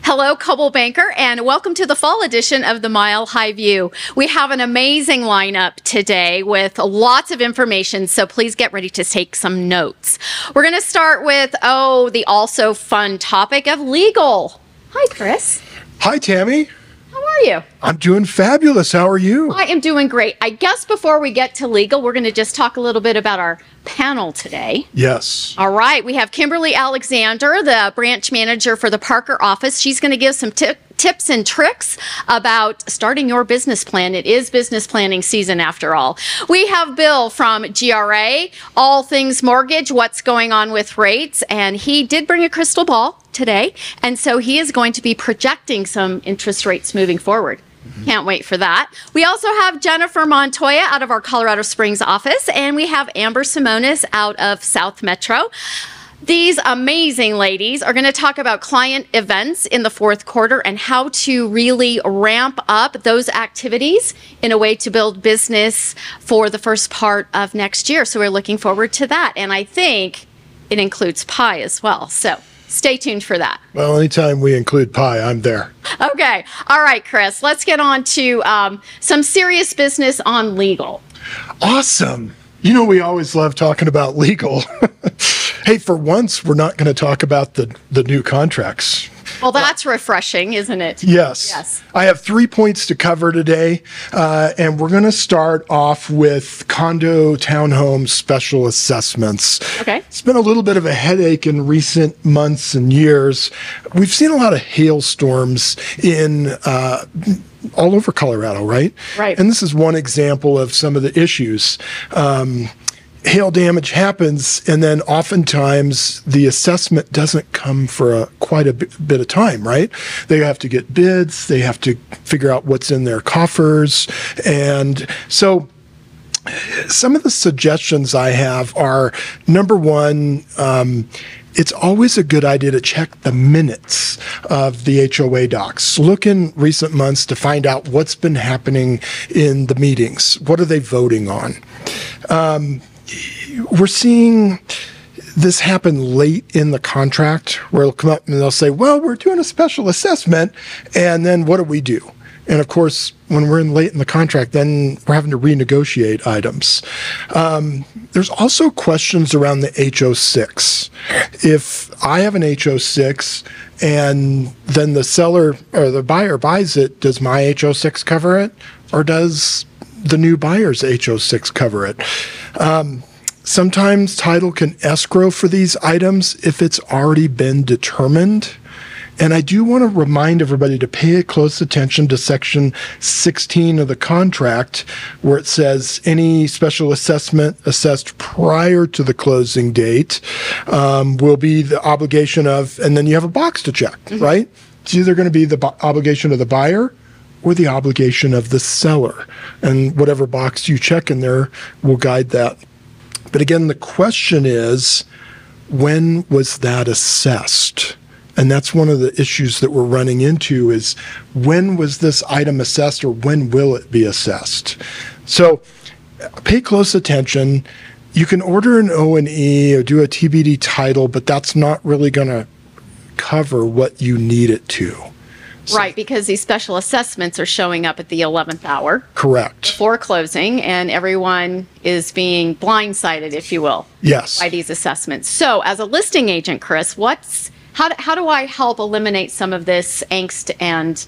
Hello, Coldwell Banker, and welcome to the fall edition of the Mile High View. We have an amazing lineup today with lots of information, so please get ready to take some notes. We're going to start with, the also fun topic of legal. Hi, Chris. Hi, Tammy. How are you? I'm doing fabulous. How are you? I am doing great. I guess before we get to legal, we're going to just talk a little bit about our panel today. Yes. All right. We have Kimberly Alexander, the branch manager for the Parker office. She's going to give some tips and tricks about starting your business plan. It is business planning season after all. We have Bill from GRA, all things mortgage, what's going on with rates, and he did bring a crystal ball today, and so he is going to be projecting some interest rates moving forward. Can't wait for that. We also have Jennifer Montoya out of our Colorado Springs office, and we have Amber Simonis out of South Metro. These amazing ladies are going to talk about client events in the fourth quarter and how to really ramp up those activities in a way to build business for the first part of next year. So we're looking forward to that. And I think it includes pie as well. So stay tuned for that. Well, anytime we include pie, I'm there. Okay. All right, Chris, let's get on to some serious business on legal. Awesome. You know, we always love talking about legal. Hey, for once, we're not going to talk about the new contracts. Well, that's refreshing, isn't it? Yes. Yes. I have 3 points to cover today, and we're going to start off with condo townhome special assessments. Okay. It's been a little bit of a headache in recent months and years. We've seen a lot of hailstorms in all over Colorado, right? Right. And this is one example of some of the issues. Hail damage happens, and then oftentimes the assessment doesn't come for quite a bit of time, right? They have to get bids, they have to figure out what's in their coffers, and so some of the suggestions I have are, number one, it's always a good idea to check the minutes of the HOA docs. Look in recent months to find out what's been happening in the meetings. What are they voting on? We're seeing this happen late in the contract where it'll come up and they'll say, well, we're doing a special assessment. And then what do? And of course, when we're in late in the contract, then we're having to renegotiate items. There's also questions around the HO6. If I have an HO6 and then the seller or the buyer buys it, does my HO6 cover it? Or does the new buyer's HO6 cover it? Sometimes title can escrow for these items if it's already been determined. And I do want to remind everybody to pay close attention to Section 16 of the contract, where it says any special assessment assessed prior to the closing date will be the obligation of, and then you have a box to check, right? It's either going to be the obligation of the buyer or the obligation of the seller. And whatever box you check in there will guide that. But again, the question is, when was that assessed? And that's one of the issues that we're running into is, when was this item assessed or when will it be assessed? So pay close attention. You can order an O&E or do a TBD title, but that's not really going to cover what you need it to. Right, because these special assessments are showing up at the 11th hour. Correct. Before closing, and everyone is being blindsided, if you will. Yes. By these assessments. So as a listing agent, Chris, how do I help eliminate some of this angst and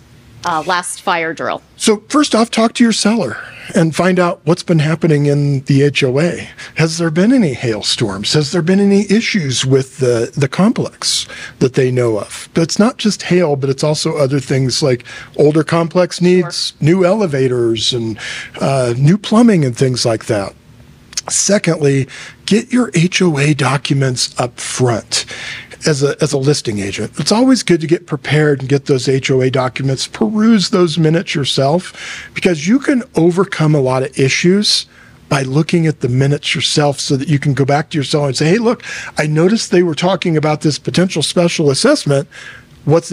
last fire drill? So first off, talk to your seller and find out what's been happening in the HOA. Has there been any hailstorms? Has there been any issues with the complex that they know of? But it's not just hail, but it's also other things like older complex needs, new elevators, and new plumbing and things like that. Secondly, get your HOA documents up front. As a listing agent, it's always good to get prepared and get those HOA documents, peruse those minutes yourself, because you can overcome a lot of issues by looking at the minutes yourself so that you can go back to your seller and say, hey, look, I noticed they were talking about this potential special assessment. What's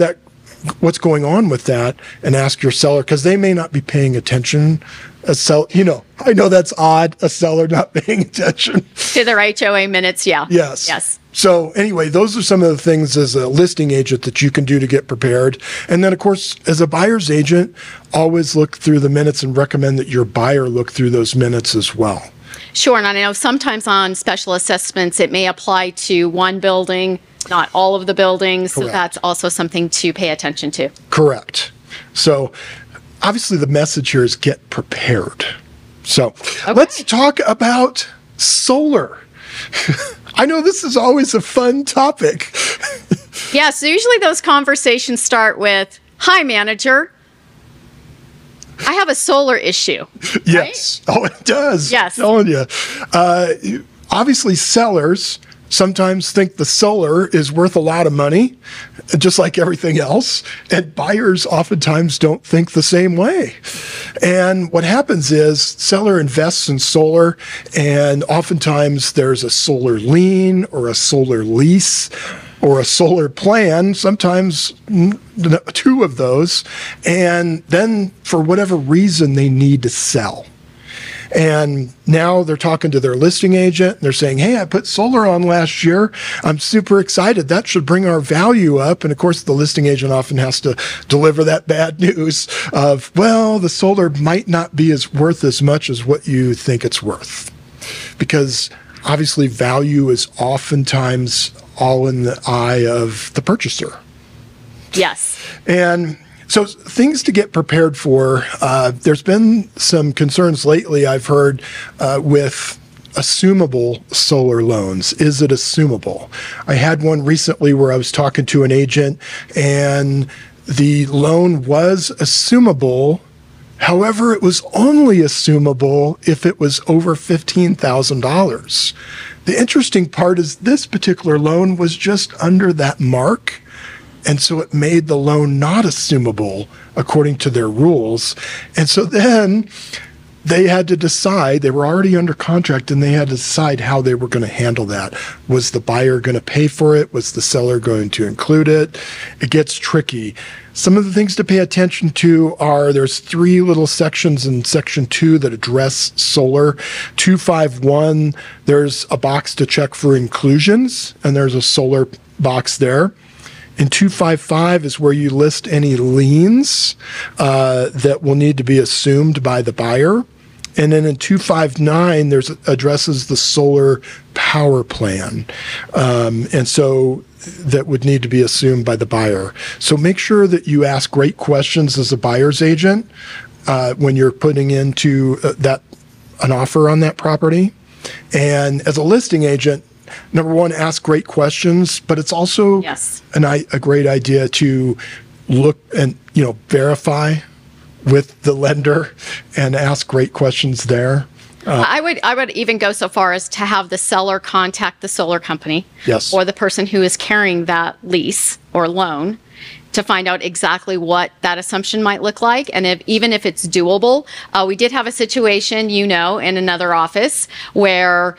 going on with that? And ask your seller, because they may not be paying attention. I know that's odd, a seller not paying attention to their HOA minutes. Yeah. Yes. So anyway, those are some of the things as a listing agent that you can do to get prepared. And then, of course, as a buyer's agent, always look through the minutes and recommend that your buyer look through those minutes as well. Sure, and I know sometimes on special assessments, it may apply to one building, not all of the buildings. Correct. So that's also something to pay attention to. Correct. So obviously the message here is get prepared. So let's talk about solar. I know this is always a fun topic. Yeah, so usually those conversations start with, "Hi, manager. I have a solar issue." Yes. Right? Oh, it does. Yes. I'm telling you. Obviously, sellers sometimes think the solar is worth a lot of money, just like everything else. And buyers oftentimes don't think the same way. And what happens is seller invests in solar, and oftentimes there's a solar lien or a solar lease or a solar plan, sometimes two of those. And then for whatever reason, they need to sell. And now they're talking to their listing agent. And they're saying, "Hey, I put solar on last year. I'm super excited. That should bring our value up." And of course, the listing agent often has to deliver that bad news of, "Well, the solar might not be worth as much as what you think it's worth." Because obviously value is oftentimes all in the eye of the purchaser. Yes. And so things to get prepared for, there's been some concerns lately I've heard with assumable solar loans. Is it assumable? I had one recently where I was talking to an agent and the loan was assumable. However, it was only assumable if it was over $15,000. The interesting part is this particular loan was just under that mark. And so it made the loan not assumable according to their rules. And so then they had to decide, they were already under contract, and they had to decide how they were going to handle that. Was the buyer going to pay for it? Was the seller going to include it? It gets tricky. Some of the things to pay attention to are there's 3 little sections in section 2 that address solar. 251, there's a box to check for inclusions, and there's a solar box there. In 255 is where you list any liens that will need to be assumed by the buyer. And then in 259, there's addresses the solar power plan. And so that would need to be assumed by the buyer. So make sure that you ask great questions as a buyer's agent when you're putting into an offer on that property. And as a listing agent, number one, ask great questions, but it's also a great idea to look and verify with the lender and ask great questions there. I would even go so far as to have the seller contact the solar company or the person who is carrying that lease or loan to find out exactly what that assumption might look like. And even if it's doable, we did have a situation, in another office where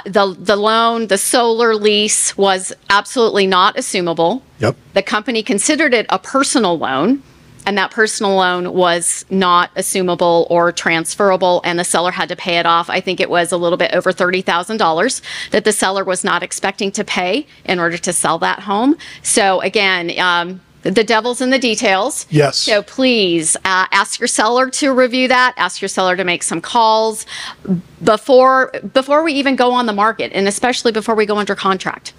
the loan, the solar lease was absolutely not assumable. Yep. The company considered it a personal loan, and that personal loan was not assumable or transferable, and the seller had to pay it off. I think it was a little bit over $30,000 that the seller was not expecting to pay in order to sell that home. So again, the devil's in the details. Yes. So please ask your seller to review that. Ask your seller to make some calls before we even go on the market, and especially before we go under contract.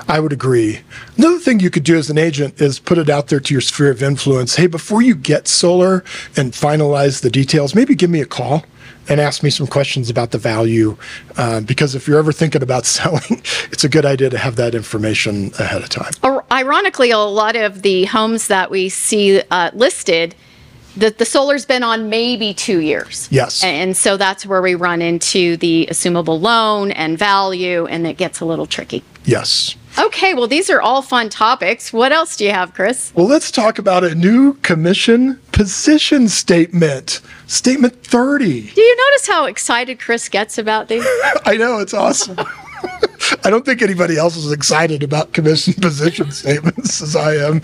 I would agree. Another thing you could do as an agent is put it out there to your sphere of influence. Hey, before you get solar and finalize the details, maybe give me a call and ask me some questions about the value. Because if you're ever thinking about selling, it's a good idea to have that information ahead of time. Ironically, a lot of the homes that we see listed, the solar's been on maybe 2 years. Yes. And so that's where we run into the assumable loan and value, and it gets a little tricky. Yes. Okay, well, these are all fun topics. What else do you have, Chris? Well, let's talk about a new commission position statement. Statement 30. Do you notice how excited Chris gets about these? I know, it's awesome. I don't think anybody else is excited about commission position statements as I am.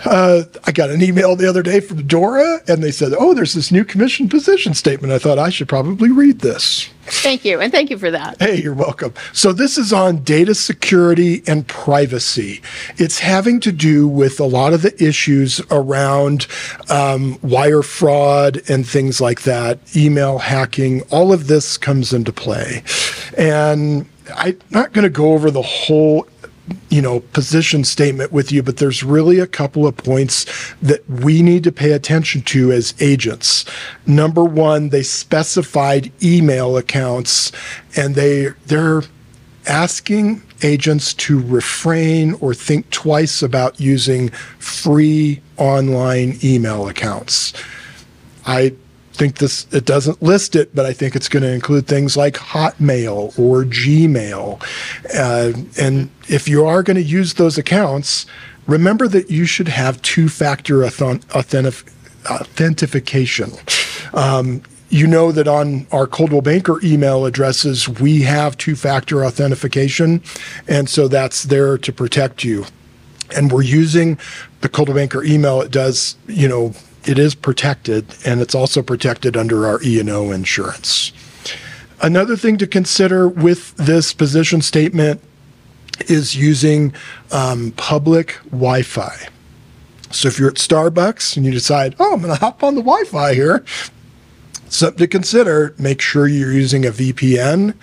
I got an email the other day from Dora, and they said, oh, there's this new commission position statement. I thought I should probably read this. Thank you, and thank you for that. Hey, you're welcome. So this is on data security and privacy. It's having to do with a lot of the issues around wire fraud and things like that, email hacking. All of this comes into play. And I'm not going to go over the whole position statement with you, but there's really a couple of points that we need to pay attention to as agents. Number one, they specified email accounts, and they're asking agents to refrain or think twice about using free online email accounts. I think it doesn't list it, but I think it's going to include things like Hotmail or Gmail. And if you are going to use those accounts, remember that you should have two-factor authentication. You know that on our Coldwell Banker email addresses, we have two-factor authentication, and so that's there to protect you. And we're using the Coldwell Banker email. It does, it is protected, and it's also protected under our E&O insurance. Another thing to consider with this position statement is using public Wi-Fi. So if you're at Starbucks and you decide, I'm going to hop on the Wi-Fi here, something to consider, make sure you're using a VPN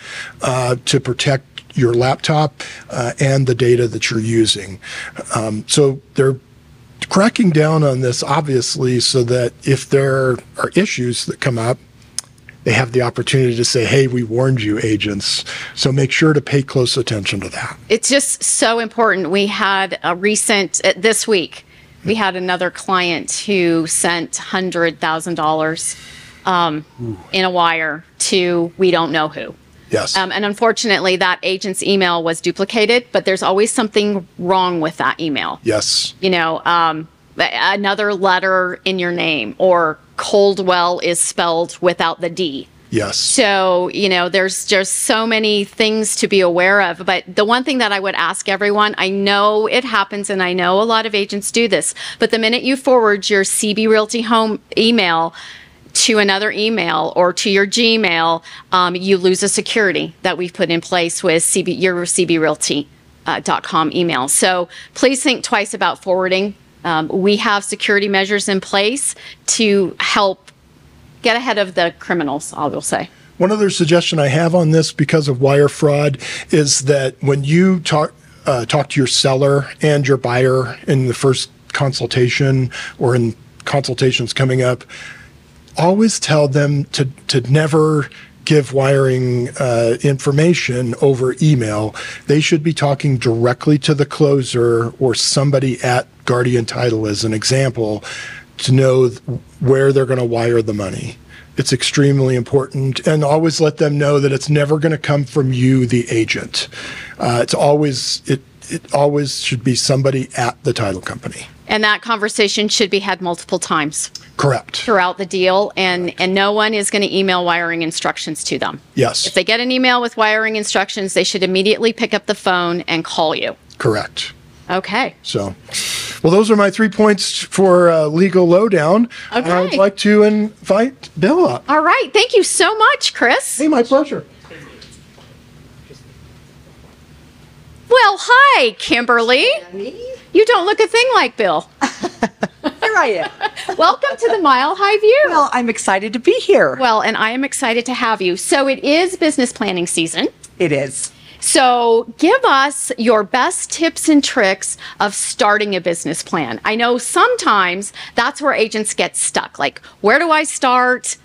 to protect your laptop and the data that you're using. So they're cracking down on this, obviously, so that if there are issues that come up, they have the opportunity to say, hey, we warned you, agents. So make sure to pay close attention to that. It's just so important. We had a recent, this week, we had another client who sent $100,000 in a wire to we don't know who. Yes. And unfortunately, that agent's email was duplicated, but there's always something wrong with that email. Yes. Another letter in your name, or Coldwell is spelled without the D. Yes. So, there's just so many things to be aware of. But the one thing that I would ask everyone, I know it happens and I know a lot of agents do this, but the minute you forward your CB Realty Home email to another email or to your Gmail, you lose a security that we've put in place with your cbrealty.com email. So please think twice about forwarding. We have security measures in place to help get ahead of the criminals, I will say. One other suggestion I have on this because of wire fraud is that when you talk to your seller and your buyer in the first consultation or in consultations coming up, always tell them to never give wiring information over email. They should be talking directly to the closer or somebody at Guardian Title, as an example, to know where they're going to wire the money. It's extremely important, and always let them know that it's never going to come from you, the agent. It always should be somebody at the title company. And that conversation should be had multiple times. Correct. Throughout the deal, and no one is going to email wiring instructions to them. Yes. If they get an email with wiring instructions, they should immediately pick up the phone and call you. Correct. Okay. So, well, those are my 3 points for legal lowdown. Okay. I'd like to invite Bill up. All right. Thank you so much, Chris. Hey, my pleasure. Well, hi, Kimberly. You don't look a thing like Bill. Here I am. Welcome to the Mile High View. Well, I'm excited to be here. Well, and I am excited to have you. So it is business planning season. It is. So give us your best tips and tricks of starting a business plan. I know sometimes that's where agents get stuck. Like, where do I start?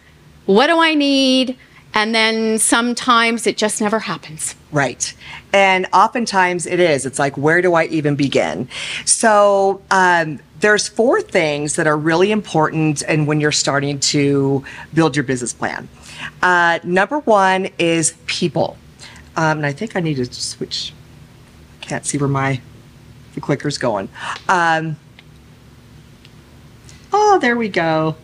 What do I need? And then sometimes it just never happens. Right. And oftentimes it is. It's like, where do I even begin? So there's 4 things that are really important and when you're starting to build your business plan. Number 1 is people. And I think I need to switch. Can't see where the clicker's going. Oh, there we go.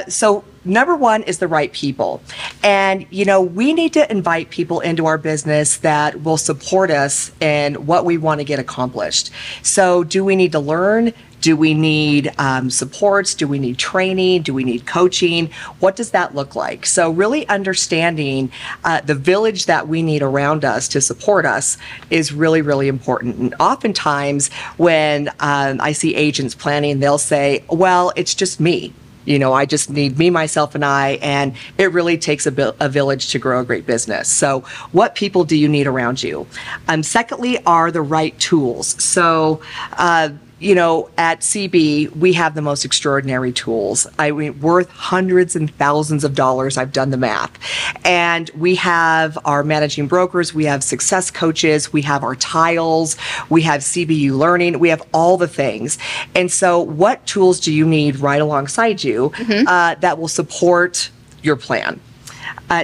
So number 1 is the right people. And, we need to invite people into our business that will support us in what we want to get accomplished. So do we need to learn? Do we need supports? Do we need training? Do we need coaching? What does that look like? So really understanding the village that we need around us to support us is really, really important. And oftentimes when I see agents planning, they'll say, well, it's just me. I just need me, myself, and I, and it really takes a village to grow a great business. So what people do you need around you? Secondly, are the right tools. So, at CB, we have the most extraordinary tools. Worth hundreds and thousands of dollars. I've done the math. And we have our managing brokers, we have success coaches, we have our tiles, we have CBU learning, we have all the things. And so what tools do you need right alongside you that will support your plan?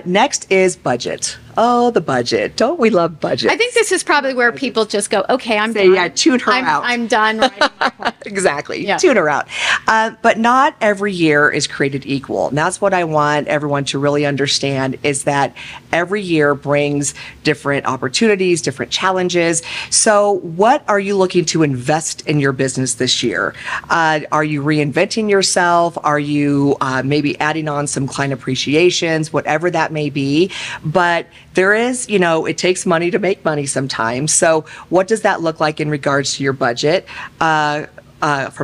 Next is budget. Oh, the budget. Don't we love budget? I think this is probably where people just go, okay, I'm done. Yeah, tune her out. I'm done writing my plan. Exactly. Yeah. Tune her out. But not every year is created equal. And that's what I want everyone to really understand is that every year brings different opportunities, different challenges. So what are you looking to invest in your business this year? Are you reinventing yourself? Are you maybe adding on some client appreciations, whatever that may be? But there is, it takes money to make money sometimes. So what does that look like in regards to your budget from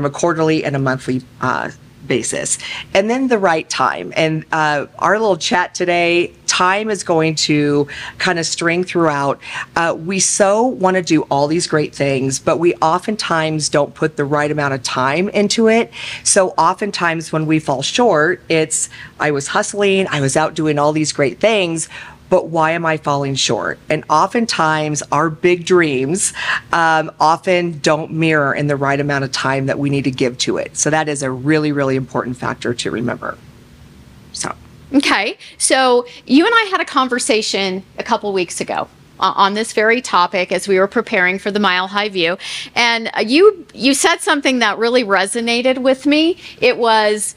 a quarterly and a monthly basis? And then the right time. And our little chat today, time is going to kind of string throughout. We so want to do all these great things, but we oftentimes don't put the right amount of time into it. So oftentimes when we fall short, it's, I was hustling, I was out doing all these great things, but why am I falling short? And oftentimes our big dreams often don't mirror in the right amount of time that we need to give to it. So that is a really, really important factor to remember. So. Okay, so you and I had a conversation a couple weeks ago on this very topic as we were preparing for the Mile High View, and you said something that really resonated with me. It was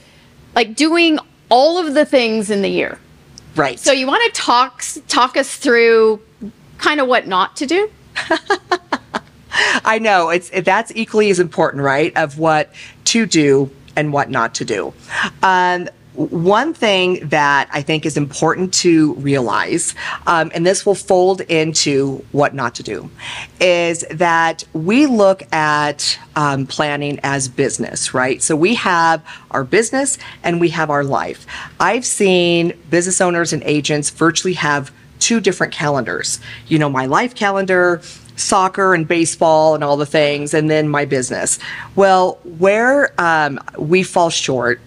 like doing all of the things in the year. Right. So you want to talk us through kind of what not to do? I know that's equally as important, right? Of what to do and what not to do. One thing that I think is important to realize, and this will fold into what not to do, is that we look at planning as business, right? So we have our business and we have our life. I've seen business owners and agents virtually have two different calendars. My life calendar, soccer and baseball and all the things, and then my business. Well, where we fall short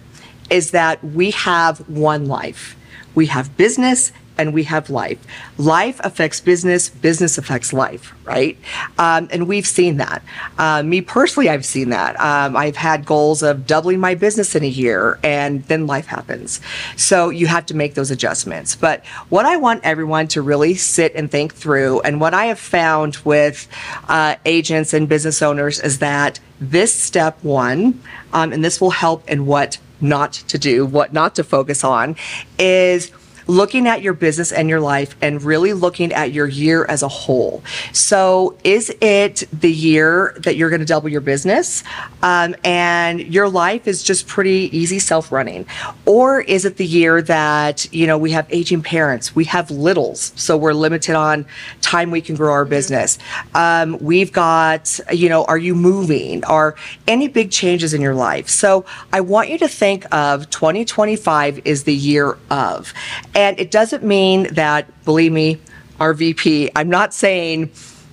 is that we have one life. We have business and we have life. Life affects business, business affects life, right? And we've seen that. Me personally, I've seen that. I've had goals of doubling my business in a year, and then life happens. So you have to make those adjustments. But what I want everyone to really sit and think through, and what I have found with agents and business owners, is that this step one, and this will help in what not to do, what not to focus on, is looking at your business and your life and really looking at your year as a whole. So is it the year that you're going to double your business and your life is just pretty easy self-running? Or is it the year that, we have aging parents, we have littles, so we're limited on time we can grow our business. We've got, are you moving, or any big changes in your life? So I want you to think of 2025 is the year of. And it doesn't mean that, believe me, our VP, I'm not saying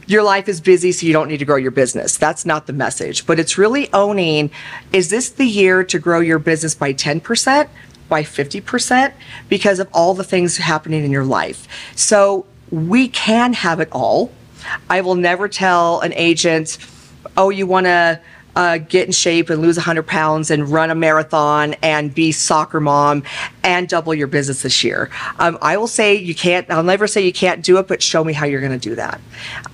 your life is busy so you don't need to grow your business. That's not the message. But it's really owning, is this the year to grow your business by 10%, by 50%, because of all the things happening in your life? So we can have it all. I will never tell an agent, oh, you want to get in shape and lose 100 pounds and run a marathon and be soccer mom and double your business this year. I will say you can't, I'll never say you can't do it, but show me how you're going to do that.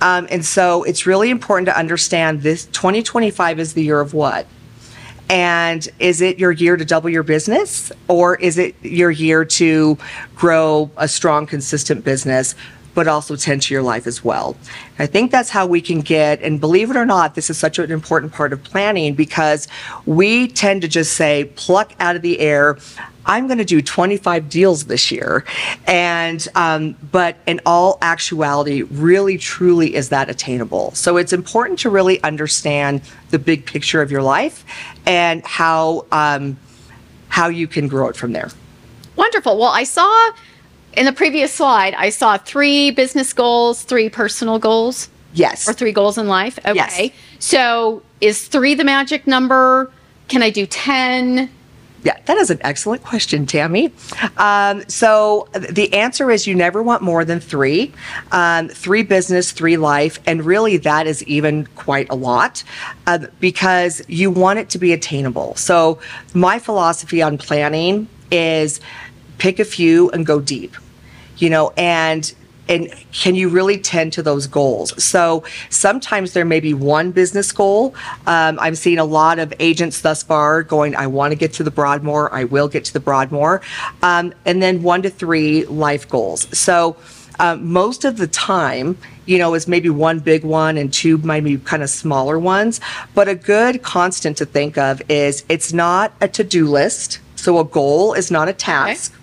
And so it's really important to understand this 2025 is the year of what? And is it your year to double your business, or is it your year to grow a strong, consistent business, but also tend to your life as well? I think that's how we can get, and believe it or not, this is such an important part of planning, because we tend to just say, pluck out of the air, I'm going to do 25 deals this year. And, but in all actuality, really, truly, is that attainable? So it's important to really understand the big picture of your life and how you can grow it from there. Wonderful. Well, I saw in the previous slide, I saw 3 business goals, 3 personal goals. Yes. Or 3 goals in life. Okay. Yes. So is 3 the magic number? Can I do 10? Yeah, that is an excellent question, Tammy. So the answer is you never want more than 3. 3 business, 3 life, and really that is even quite a lot, because you want it to be attainable. So my philosophy on planning is pick a few and go deep, and can you really tend to those goals? So sometimes there may be one business goal. I'm seeing a lot of agents thus far going, I want to get to the Broadmoor, I will get to the Broadmoor, and then 1 to 3 life goals. So most of the time, is maybe 1 big one and 2 maybe kind of smaller ones. But a good constant to think of is it's not a to-do list. So a goal is not a task. Okay.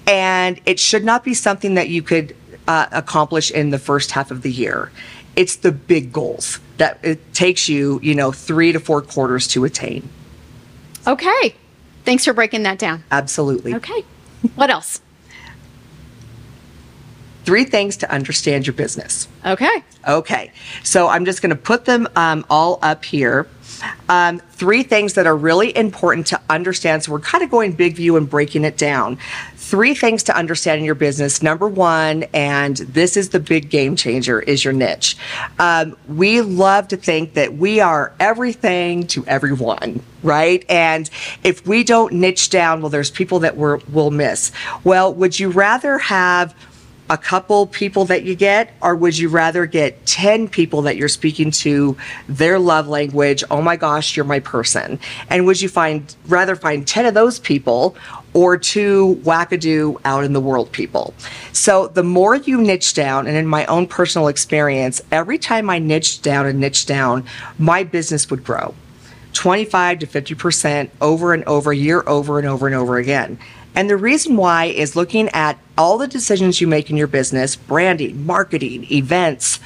And it should not be something that you could accomplish in the first half of the year. It's the big goals that it takes you, 3 to 4 quarters to attain. Okay. Thanks for breaking that down. Absolutely. Okay. What else? 3 things to understand your business. Okay. Okay. So I'm just going to put them all up here. 3 things that are really important to understand. So we're kind of going big view and breaking it down. 3 things to understand in your business. Number 1, and this is the big game changer, is your niche. We love to think that we are everything to everyone, right? And if we don't niche down, well, there's people that we'll miss. Well, would you rather have a couple people that you get, or would you rather get 10 people that you're speaking to their love language? Oh my gosh, you're my person. And would you rather find 10 of those people, or 2 wackadoo out in the world people? So the more you niche down, and in my own personal experience, every time I niched down, my business would grow 25 to 50% over and over, year over and over and over again. And the reason why is looking at all the decisions you make in your business, branding, marketing, events,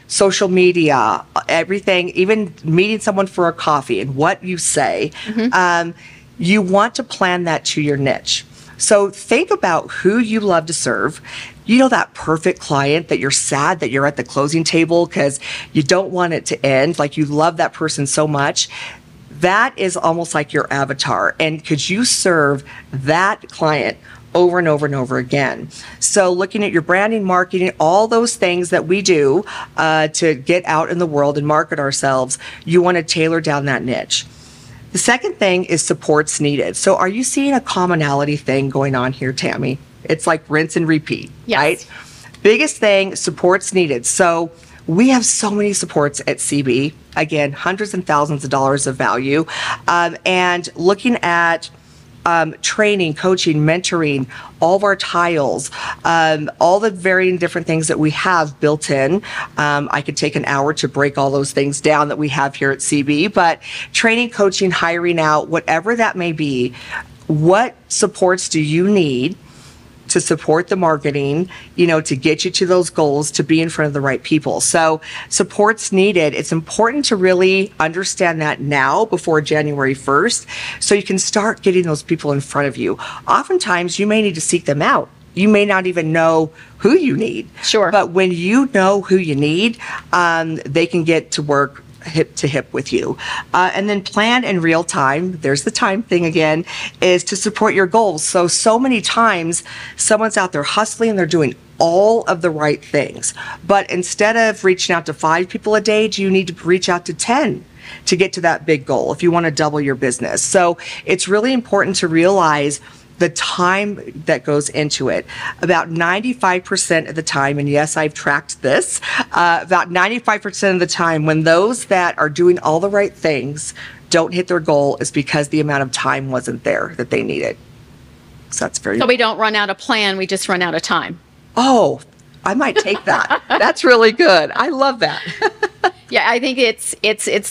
social media, everything, even meeting someone for a coffee, and what you say. Mm-hmm. You want to plan that to your niche. So think about who you love to serve. That perfect client that you're sad that you're at the closing table because you don't want it to end, like you love that person so much. That is almost like your avatar. And could you serve that client over and over and over again? So looking at your branding, marketing, all those things that we do to get out in the world and market ourselves, you want to tailor down that niche. The second thing is supports needed. So are you seeing a commonality thing going on here, Tammy? It's like rinse and repeat, yes. Right? Biggest thing, supports needed. So we have so many supports at CB. Again, hundreds and thousands of dollars of value. And looking at training, coaching, mentoring, all of our tiles, all the varying different things that we have built in. I could take an hour to break all those things down that we have here at CB, but training, coaching, hiring out, whatever that may be, what supports do you need to support the marketing, to get you to those goals, to be in front of the right people? So support's needed. It's important to really understand that now before January 1st, so you can start getting those people in front of you. Oftentimes you may need to seek them out. You may not even know who you need. Sure. But when you know who you need, they can get to work hip to hip with you. And then plan in real time, there's the time thing again, is to support your goals. So many times someone's out there hustling and they're doing all of the right things. But instead of reaching out to 5 people a day, do you need to reach out to 10 to get to that big goal if you want to double your business? So it's really important to realize the time that goes into it. About 95% of the time, and yes, I've tracked this, about 95% of the time when those that are doing all the right things don't hit their goal is because the amount of time wasn't there that they needed. So that's very. So we don't run out of plan, we just run out of time. Oh, I might take that. That's really good. I love that. Yeah, I think it's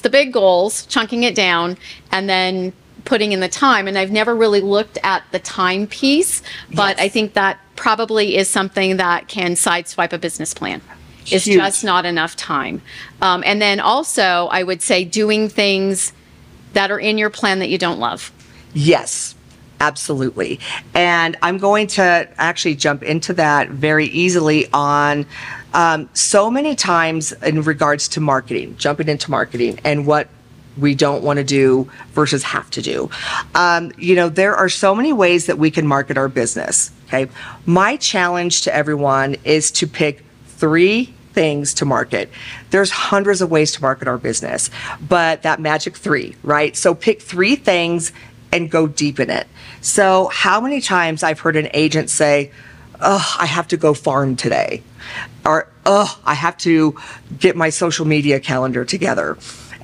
the big goals, chunking it down, and then putting in the time. And I've never really looked at the time piece, but Yes. I think that probably is something that can sideswipe a business plan. It's Huge. just not enough time. And then also, I would say doing things that are in your plan that you don't love. Yes, absolutely. And I'm going to actually jump into that very easily on so many times in regards to marketing, jumping into marketing and what we don't want to do versus have to do. There are so many ways that we can market our business. Okay. My challenge to everyone is to pick 3 things to market. There's hundreds of ways to market our business, but that magic 3, right? So pick 3 things and go deep in it. So how many times I've heard an agent say, "Oh, I have to go farm today," or "Oh, I have to get my social media calendar together."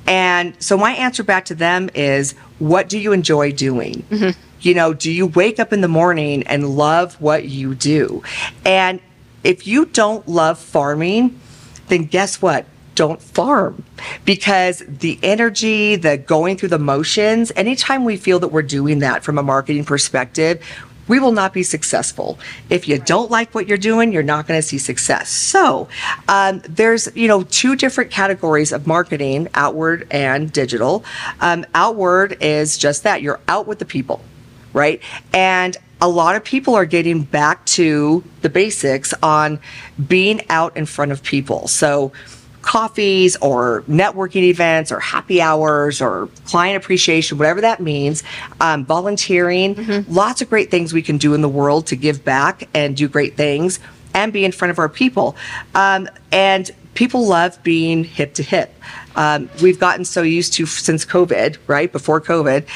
And so my answer back to them is, what do you enjoy doing? Mm-hmm. Do you wake up in the morning and love what you do? And if you don't love farming, then guess what? Don't farm, because the energy, the going through the motions, anytime we feel that we're doing that from a marketing perspective, we will not be successful. If you don't like what you're doing, you're not going to see success. So there's, 2 different categories of marketing, outward and digital. Outward is just that. You're out with the people, right? And a lot of people are getting back to the basics on being out in front of people. So coffees or networking events or happy hours or client appreciation, whatever that means, volunteering, lots of great things we can do in the world to give back and do great things and be in front of our people. And people love being hip to hip. We've gotten so used to, since COVID, right, before COVID,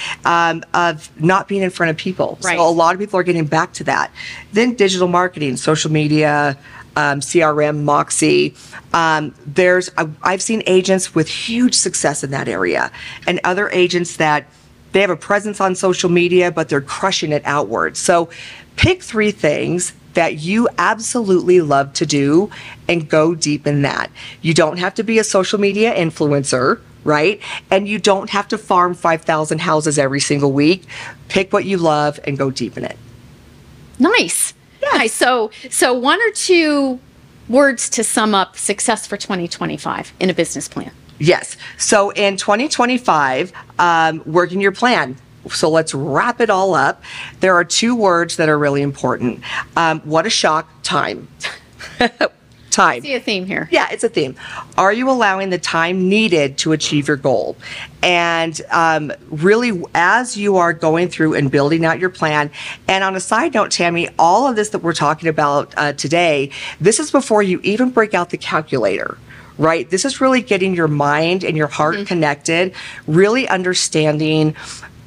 of not being in front of people. Right. So a lot of people are getting back to that. Then digital marketing, social media, CRM, Moxie. I've seen agents with huge success in that area, and other agents that they have a presence on social media, but they're crushing it outward. So pick 3 things that you absolutely love to do and go deep in that. You don't have to be a social media influencer, right? And you don't have to farm 5,000 houses every single week. Pick what you love and go deep in it. Nice. Yes. Nice. So 1 or 2 words to sum up success for 2025 in a business plan. Yes. So in 2025, working your plan. So let's wrap it all up. There are 2 words that are really important. What a shock. Time. Time. I see a theme here. Yeah, it's a theme. Are you allowing the time needed to achieve your goal? And really, as you are going through and building out your plan, and on a side note, Tammy, all of this that we're talking about today, this is before you even break out the calculator. Right? This is really getting your mind and your heart connected, really understanding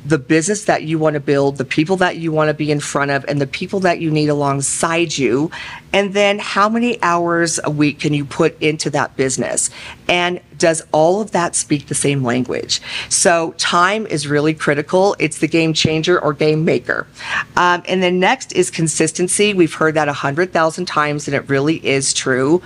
the business that you want to build, the people that you want to be in front of, and the people that you need alongside you. And then how many hours a week can you put into that business? And does all of that speak the same language? So time is really critical. It's the game changer or game maker. And then next is consistency. We've heard that 100,000 times, and it really is true.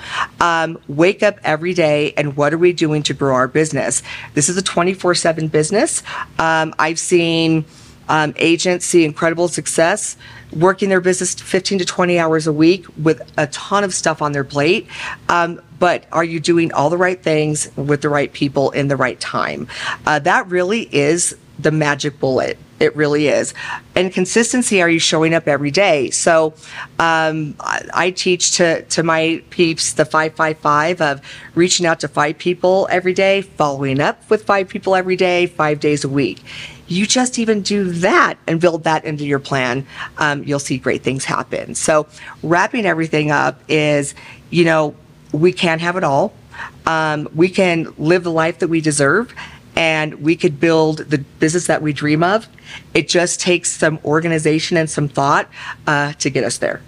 Wake up every day, and what are we doing to grow our business? This is a 24/7 business. I've seen agents see incredible success working their business 15 to 20 hours a week with a ton of stuff on their plate. But are you doing all the right things with the right people in the right time? That really is the magic bullet. It really is. And consistency, are you showing up every day? So I teach to my peeps the 5-5-5 of reaching out to 5 people every day, following up with 5 people every day, 5 days a week. You just even do that and build that into your plan, you'll see great things happen. So wrapping everything up is, we can't have it all. We can live the life that we deserve, and we could build the business that we dream of. It just takes some organization and some thought to get us there.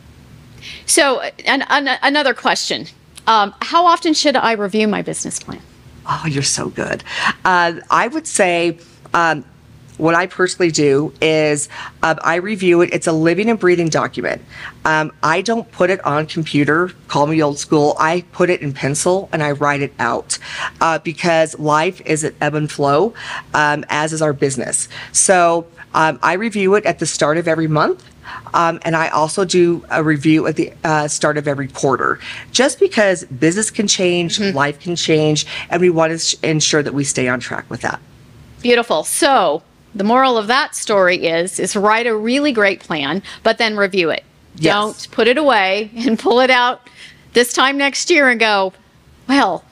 So, another question. How often should I review my business plan? Oh, you're so good. I would say what I personally do is I review it. It's a living and breathing document. I don't put it on computer. Call me old school. I put it in pencil and I write it out because life is an ebb and flow, as is our business. So I review it at the start of every month. And I also do a review at the start of every quarter, just because business can change, life can change, and we want to ensure that we stay on track with that. Beautiful. So the moral of that story is write a really great plan, but then review it. Yes. Don't put it away and pull it out this time next year and go, well,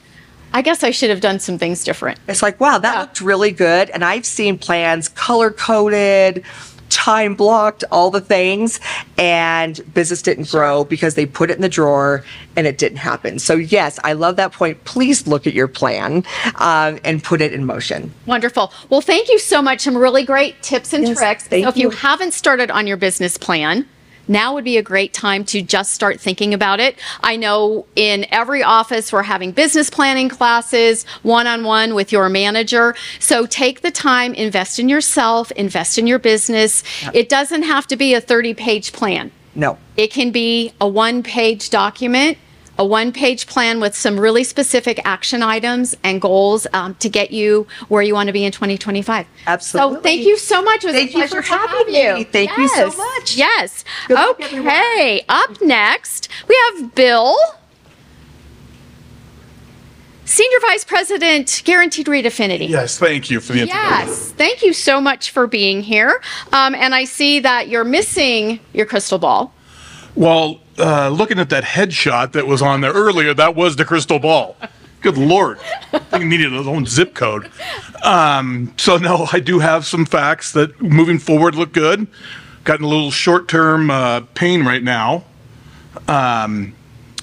I guess I should have done some things different. It's like, wow, that looked really good. And I've seen plans color-coded, time blocked, all the things, and business didn't grow because they put it in the drawer and it didn't happen. So yes, I love that point. Please look at your plan and put it in motion. Wonderful. Well, thank you so much. Some really great tips and tricks. Thank so if you you. haven't started on your business plan, now would be a great time to just start thinking about it. I know in every office we're having business planning classes, one-on-one with your manager. So take the time, invest in yourself, invest in your business. Yep. It doesn't have to be a 30-page plan. No. It can be a one-page document, a one-page plan with some really specific action items and goals to get you where you want to be in 2025. Absolutely. So thank you so much. It was Thank a you pleasure for having having you. me. Thank you so much. Yes. Good luck, everyone. Okay. Up next, we have Bill, Senior Vice President, Guaranteed Rate Affinity. Yes, thank you for the introduction. Yes, thank you so much for being here. And I see that you're missing your crystal ball. Well, looking at that headshot that was on there earlier, that was the crystal ball. Good Lord. I think it needed its own zip code. So, no, I do have some facts that moving forward look good. Gotten a little short-term pain right now.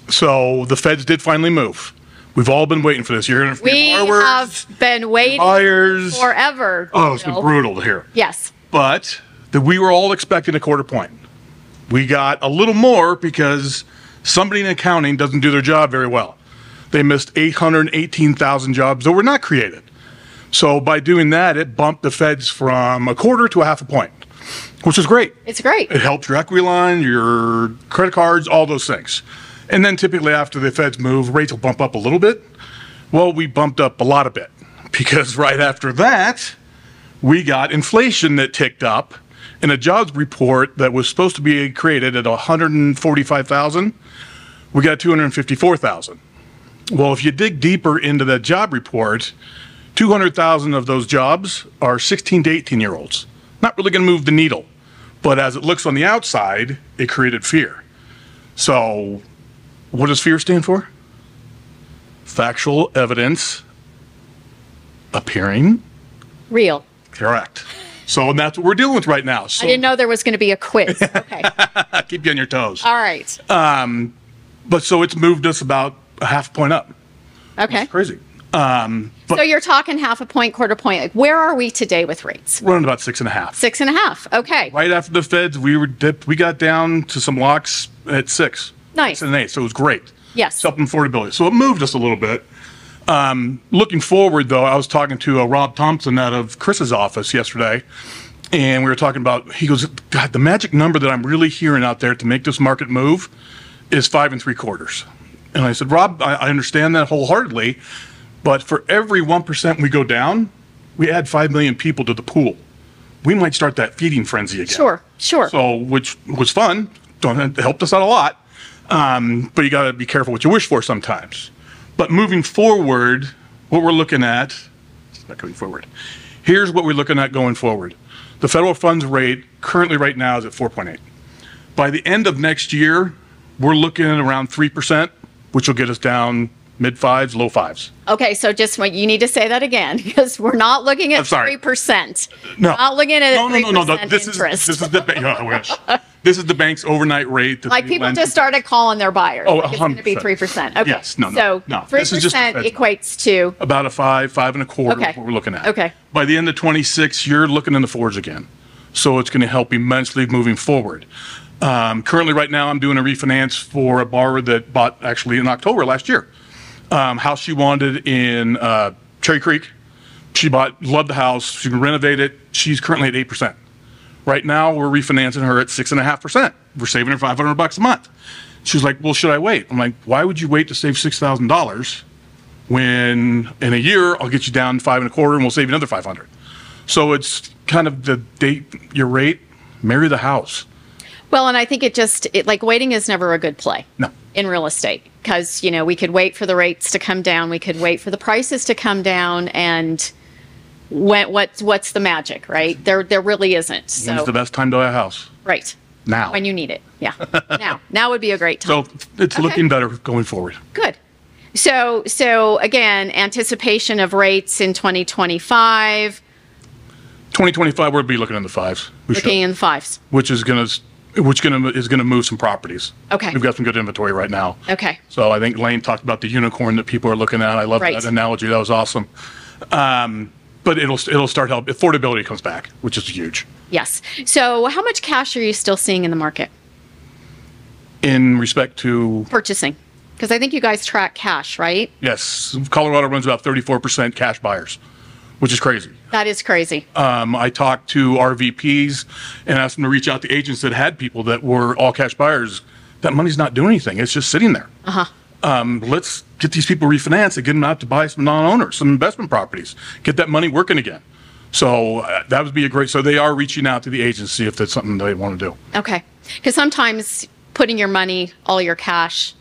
So the feds did finally move. We've all been waiting for this. You're going to We have been waiting buyers forever. Oh, it's been Bill. brutal to hear. Yes. But we were all expecting a quarter point. We got a little more because somebody in accounting doesn't do their job very well. They missed 818,000 jobs that were not created. So by doing that, it bumped the feds from a quarter to a half a point, which is great. It's great. It helps your equity line, your credit cards, all those things. And then typically after the feds move, rates will bump up a little bit. Well, we bumped up a lot of bit because right after that, we got inflation that ticked up. In a jobs report that was supposed to be created at 145,000, we got 254,000. Well, if you dig deeper into that job report, 200,000 of those jobs are 16 to 18-year-olds. Not really going to move the needle, but as it looks on the outside, it created fear. So, what does fear stand for? Factual evidence appearing Real. correct. So, and that's what we're dealing with right now. So, I didn't know there was going to be a quiz. Okay. keep you on your toes. All right. But so it's moved us about a half point up. Okay. It's crazy. So you're talking half a point, quarter point. Like, where are we today with rates? Running about 6.5. 6.5. Okay. Right after the feds, we were dipped. We got down to some locks at 6. Nice. 6 and 8. So it was great. Yes. It's helping affordability. So it moved us a little bit. Looking forward, though, I was talking to Rob Thompson out of Chris's office yesterday, and we were talking about, he goes, God, the magic number that I'm really hearing out there to make this market move is 5 3/4. And I said, Rob, I understand that wholeheartedly, but for every 1% we go down, we add 5 million people to the pool. We might start that feeding frenzy again. Sure. Sure. So, which was fun. It helped us out a lot. But you got to be careful what you wish for sometimes. But moving forward, what we're looking at, not going forward. Here's what we're looking at going forward. The federal funds rate currently right now is at 4.8. By the end of next year, we're looking at around 3%, which will get us down mid-5s, low 5s. Okay, so just you need to say that again because we're not looking at I'm sorry. 3%. No. Not looking at 3% No. This interest. is the, I wish. This is the bank's overnight rate. Like people just started calling their buyers. Oh, like it's going to be 100%. 3%. Okay. Yes, no. So 3% equates to about a 5.25. Okay. What we're looking at. Okay. By the end of 26, you're looking in the fours again. So it's going to help immensely moving forward. Currently, right now, I'm doing a refinance for a borrower that bought actually in October last year. House she wanted in Cherry Creek. She loved the house. She can renovate it. She's currently at 8%. Right now, we're refinancing her at 6.5%. We're saving her $500 a month. She's like, well, should I wait? I'm like, why would you wait to save $6,000 when in a year I'll get you down 5.25 and we'll save you another 500? So it's kind of the date your rate, marry the house. Well, and I think like waiting is never a good play. No. In real estate, because we could wait for the rates to come down, we could wait for the prices to come down, and what's the magic, right? There really isn't. So When's the best time to buy a house? Right. Now. When you need it. Yeah. Now would be a great time. So it's looking better going forward. Good. So again, anticipation of rates in 2025. 2025, we'll be looking in the fives. Looking in the fives. Which is gonna move some properties. Okay. We've got some good inventory right now. Okay. So I think Lane talked about the unicorn that people are looking at. I love Right. that analogy. That was awesome. But it'll start help. Affordability comes back, which is huge. Yes. So how much cash are you still seeing in the market? In respect to Purchasing. Because I think you guys track cash, right? yes, Colorado runs about 34% cash buyers, which is crazy. That is crazy. I talked to RVPs and asked them to reach out to agents that had people that were all cash buyers. That money's not doing anything. It's just sitting there. Let's get these people refinanced and get them out to buy some non-owners, some investment properties, get that money working again. So that would be a great, so they are reaching out to the agents to see if that's something they want to do. Okay. Because sometimes putting your money, all your cash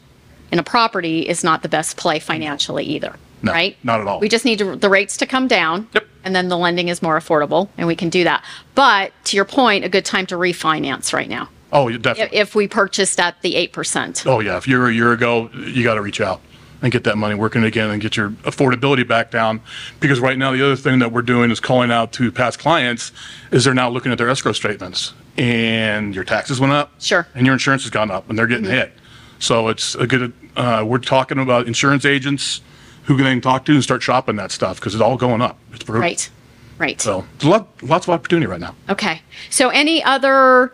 in a property is not the best play financially either. No, right? not at all. We just need the rates to come down. Yep. And then the lending is more affordable, and we can do that. But to your point, a good time to refinance right now. Oh, definitely. If we purchased at the 8%. Oh, yeah. If you're a year ago, you got to reach out and get that money working again and get your affordability back down. Because right now, the other thing that we're doing is calling out to past clients is they're now looking at their escrow statements. And your taxes went up. Sure. And your insurance has gone up, and they're getting hit. So it's a good, we're talking about insurance agents who can then talk to and start shopping that stuff because it's all going up. It's brutal. Right. Right. So there's lots of opportunity right now. Okay. So any other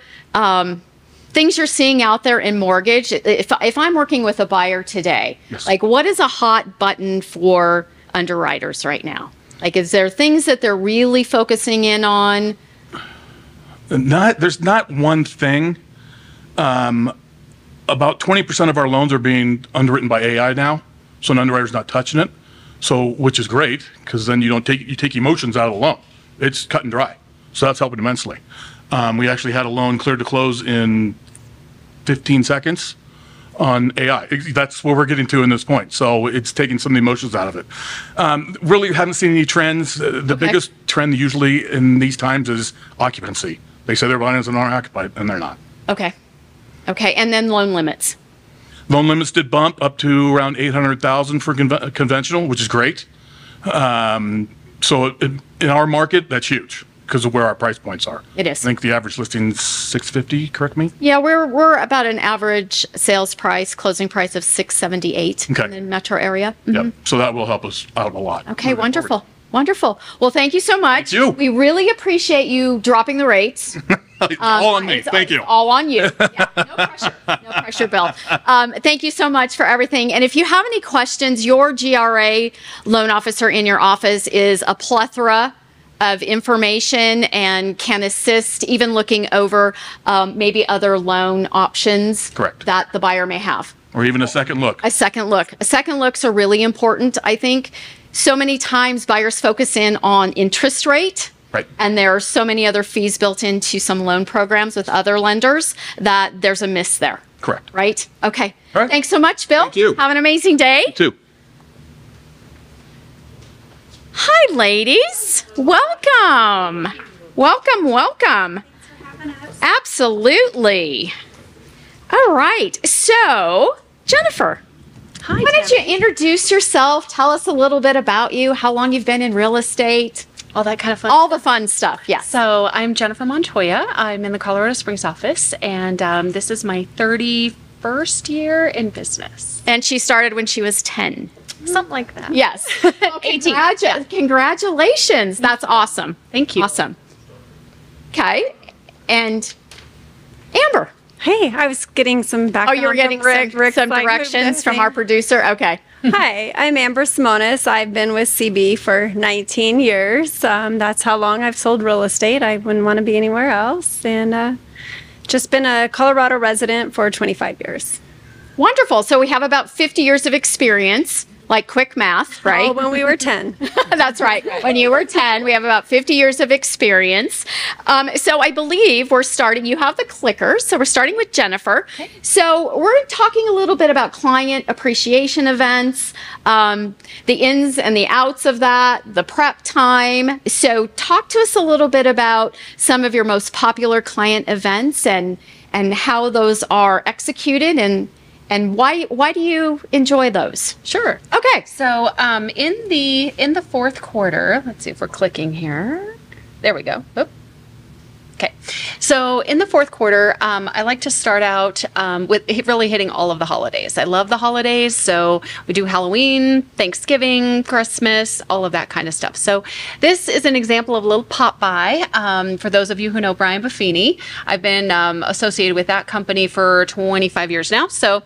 things you're seeing out there in mortgage? If I'm working with a buyer today, Yes. like what is a hot button for underwriters right now? Like, is there things that they're really focusing in on? There's not one thing. About 20% of our loans are being underwritten by AI now, so an underwriter's not touching it. So, which is great because then you take emotions out of the loan. It's cut and dry. So that's helping immensely. We actually had a loan cleared to close in 15 seconds on AI. That's where we're getting to in this point. So it's taking some of the emotions out of it. Really haven't seen any trends. The biggest trend usually in these times is occupancy. They say their buyers are occupied, and they're not. Okay. Okay. And then loan limits. Loan limits did bump up to around 800,000 for conventional, which is great. So in our market, that's huge because of where our price points are. It is. I think the average listing is 650. Correct me. Yeah, we're about an average sales price, closing price of 678 Okay. in the metro area. Yep. So that will help us out a lot. Okay, moving wonderful. forward. Wonderful. Well, thank you so much. Thank you. We really appreciate you dropping the rates. All on me. Thank you. All on you. Yeah, no pressure. No pressure, Bill. Thank you so much for everything. And if you have any questions, your GRA loan officer in your office is a plethora of information and can assist even looking over maybe other loan options Correct. that the buyer may have. Or even a second look. A second look. A second looks are really important, I think. So many times buyers focus in on interest rate. Right. And there are so many other fees built into some loan programs with other lenders that there's a miss there. Correct. Right? Okay. All right. Thanks so much, Bill. Thank you. Have an amazing day. You too. Hi, ladies. Welcome. Welcome, welcome. Absolutely. All right. So, Jennifer. Hi, Why don't you introduce yourself? Tell us a little bit about you, how long you've been in real estate. All that kind of fun. All the fun stuff, yes. So I'm Jennifer Montoya. I'm in the Colorado Springs office, and this is my 31st year in business. And she started when she was 10. Something like that. Yes. 18. Congratulations. That's awesome. Thank you. Awesome. Okay. And Amber. Hey, I was getting some background. Oh, you were getting some directions from our producer? Okay. Hi, I'm Amber Simonis. I've been with CB for 19 years. That's how long I've sold real estate. I wouldn't want to be anywhere else. And just been a Colorado resident for 25 years. Wonderful. So we have about 50 years of experience. Like quick math, right? Oh, when we were 10. That's right. When you were 10, we have about 50 years of experience. So I believe we're starting, you have the clicker, so we're starting with Jennifer. Okay. So we're talking a little bit about client appreciation events, the ins and the outs of that, the prep time. So talk to us a little bit about some of your most popular client events and how those are executed and why do you enjoy those? Sure. Okay. So in the fourth quarter, let's see if we're clicking here. There we go. Oop. Okay. So in the fourth quarter, I like to start out with really hitting all of the holidays. I love the holidays. So we do Halloween, Thanksgiving, Christmas, all of that kind of stuff. So this is an example of a little pop by for those of you who know Brian Buffini. I've been associated with that company for 25 years now. So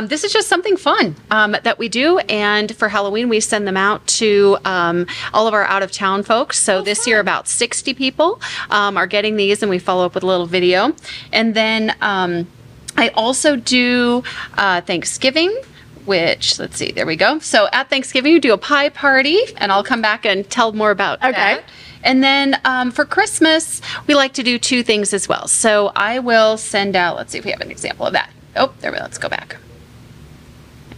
this is just something fun that we do. And for Halloween, we send them out to all of our out-of-town folks. So this year, about 60 people are getting these, and we follow up with a little video. And then I also do Thanksgiving, which, let's see, there we go. So at Thanksgiving, we do a pie party, and I'll come back and tell more about that. And then for Christmas, we like to do two things as well. So I will send out, let's see if we have an example of that. Oh, there we go. Let's go back.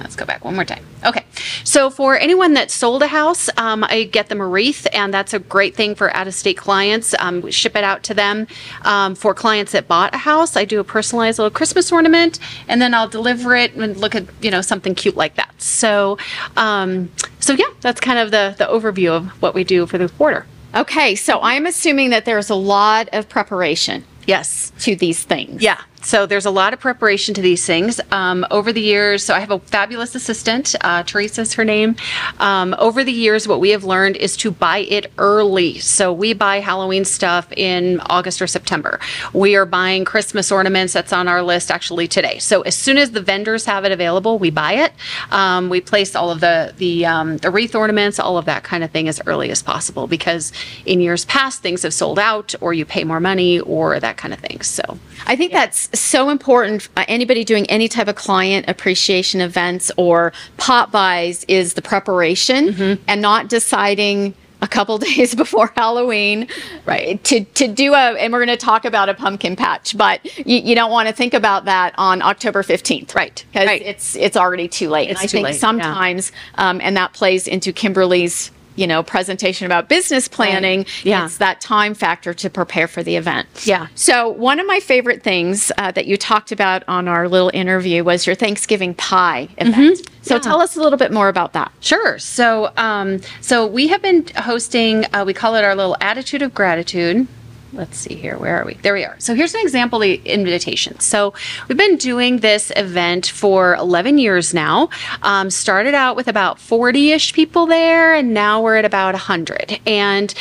Let's go back one more time. Okay, so for anyone that sold a house, I get them a wreath, and that's a great thing for out-of-state clients. We ship it out to them. For clients that bought a house, I do a personalized little Christmas ornament, and then I'll deliver it and look at something cute like that. So, so yeah, that's kind of the overview of what we do for the quarter. Okay, so I'm assuming that there's a lot of preparation. Yes. To these things. Yeah. So there's a lot of preparation to these things. Over the years, so I have a fabulous assistant, Teresa's her name. Over the years, what we have learned is to buy it early. So we buy Halloween stuff in August or September. We are buying Christmas ornaments. That's on our list actually today. So as soon as the vendors have it available, we buy it. We place all of the wreath ornaments, all of that kind of thing as early as possible, because in years past, things have sold out, or you pay more money, or that kind of thing. So I think that's so important. Anybody doing any type of client appreciation events or pop buys is the preparation and not deciding a couple days before Halloween, right? To do and we're going to talk about a pumpkin patch, but you don't want to think about that on October 15th, right? Because it's already too late. It's and I think late, sometimes, and that plays into Kimberly's presentation about business planning. Yeah. It's that time factor to prepare for the event. Yeah. So one of my favorite things that you talked about on our little interview was your Thanksgiving pie event. So tell us a little bit more about that. Sure. So, so we have been hosting, we call it our little attitude of gratitude. Let's see here. Where are we? There we are. So here's an example of the invitation. So we've been doing this event for 11 years now. Started out with about 40-ish people there, and now we're at about 100. And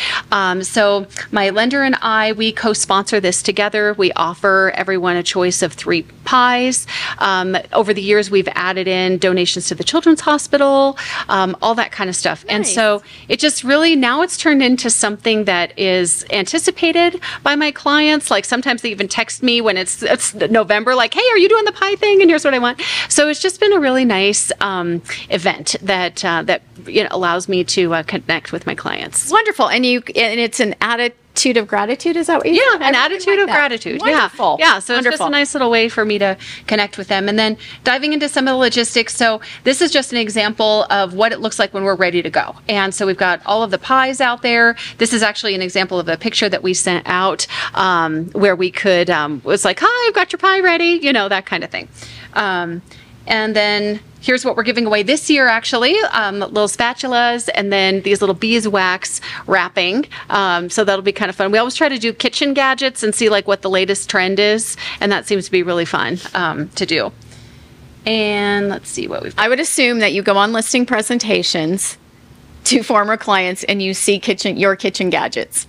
so my lender and I, we co-sponsor this together. We offer everyone a choice of 3 pies. Over the years, we've added in donations to the Children's Hospital, all that kind of stuff. Nice. And so it just really, now it's turned into something that is anticipated by my clients. Like sometimes they even text me when it's November, like, hey, are you doing the pie thing? And here's what I want. So it's just been a really nice event that allows me to connect with my clients. Wonderful. And it's an attitude of gratitude. Is that what you said? Yeah, an attitude of gratitude. Wonderful. Yeah. So it's Wonderful. just a nice little way for me to connect with them. And then diving into some of the logistics. So this is just an example of what it looks like when we're ready to go. And so we've got all of the pies out there. This is actually an example of a picture that we sent out where we could, was like, hi, I've got your pie ready, that kind of thing. And then here's what we're giving away this year, actually, little spatulas and then these little beeswax wrapping. So that'll be kind of fun. We always try to do kitchen gadgets and see like what the latest trend is. And that seems to be really fun to do. And let's see what we've got. I would assume that you go on listing presentations to former clients and you see your kitchen gadgets.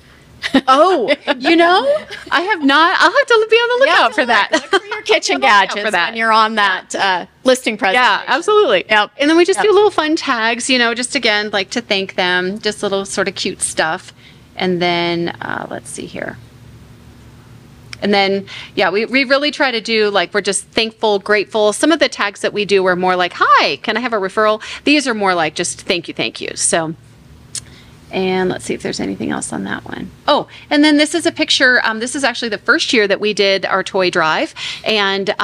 Oh, I have not. I'll have to be on the lookout for that. Look for your kitchen gadgets when you're on that listing presentation. Yeah, absolutely. Yep. And then we just do little fun tags, just again, like to thank them, just little sort of cute stuff. And then let's see here. And then, we really try to do like, we're just thankful, grateful. Some of the tags that we do are more like, hi, can I have a referral? These are more like just thank you. So, and let's see if there's anything else on that one. Oh, and then this is a picture. This is actually the first year that we did our toy drive. And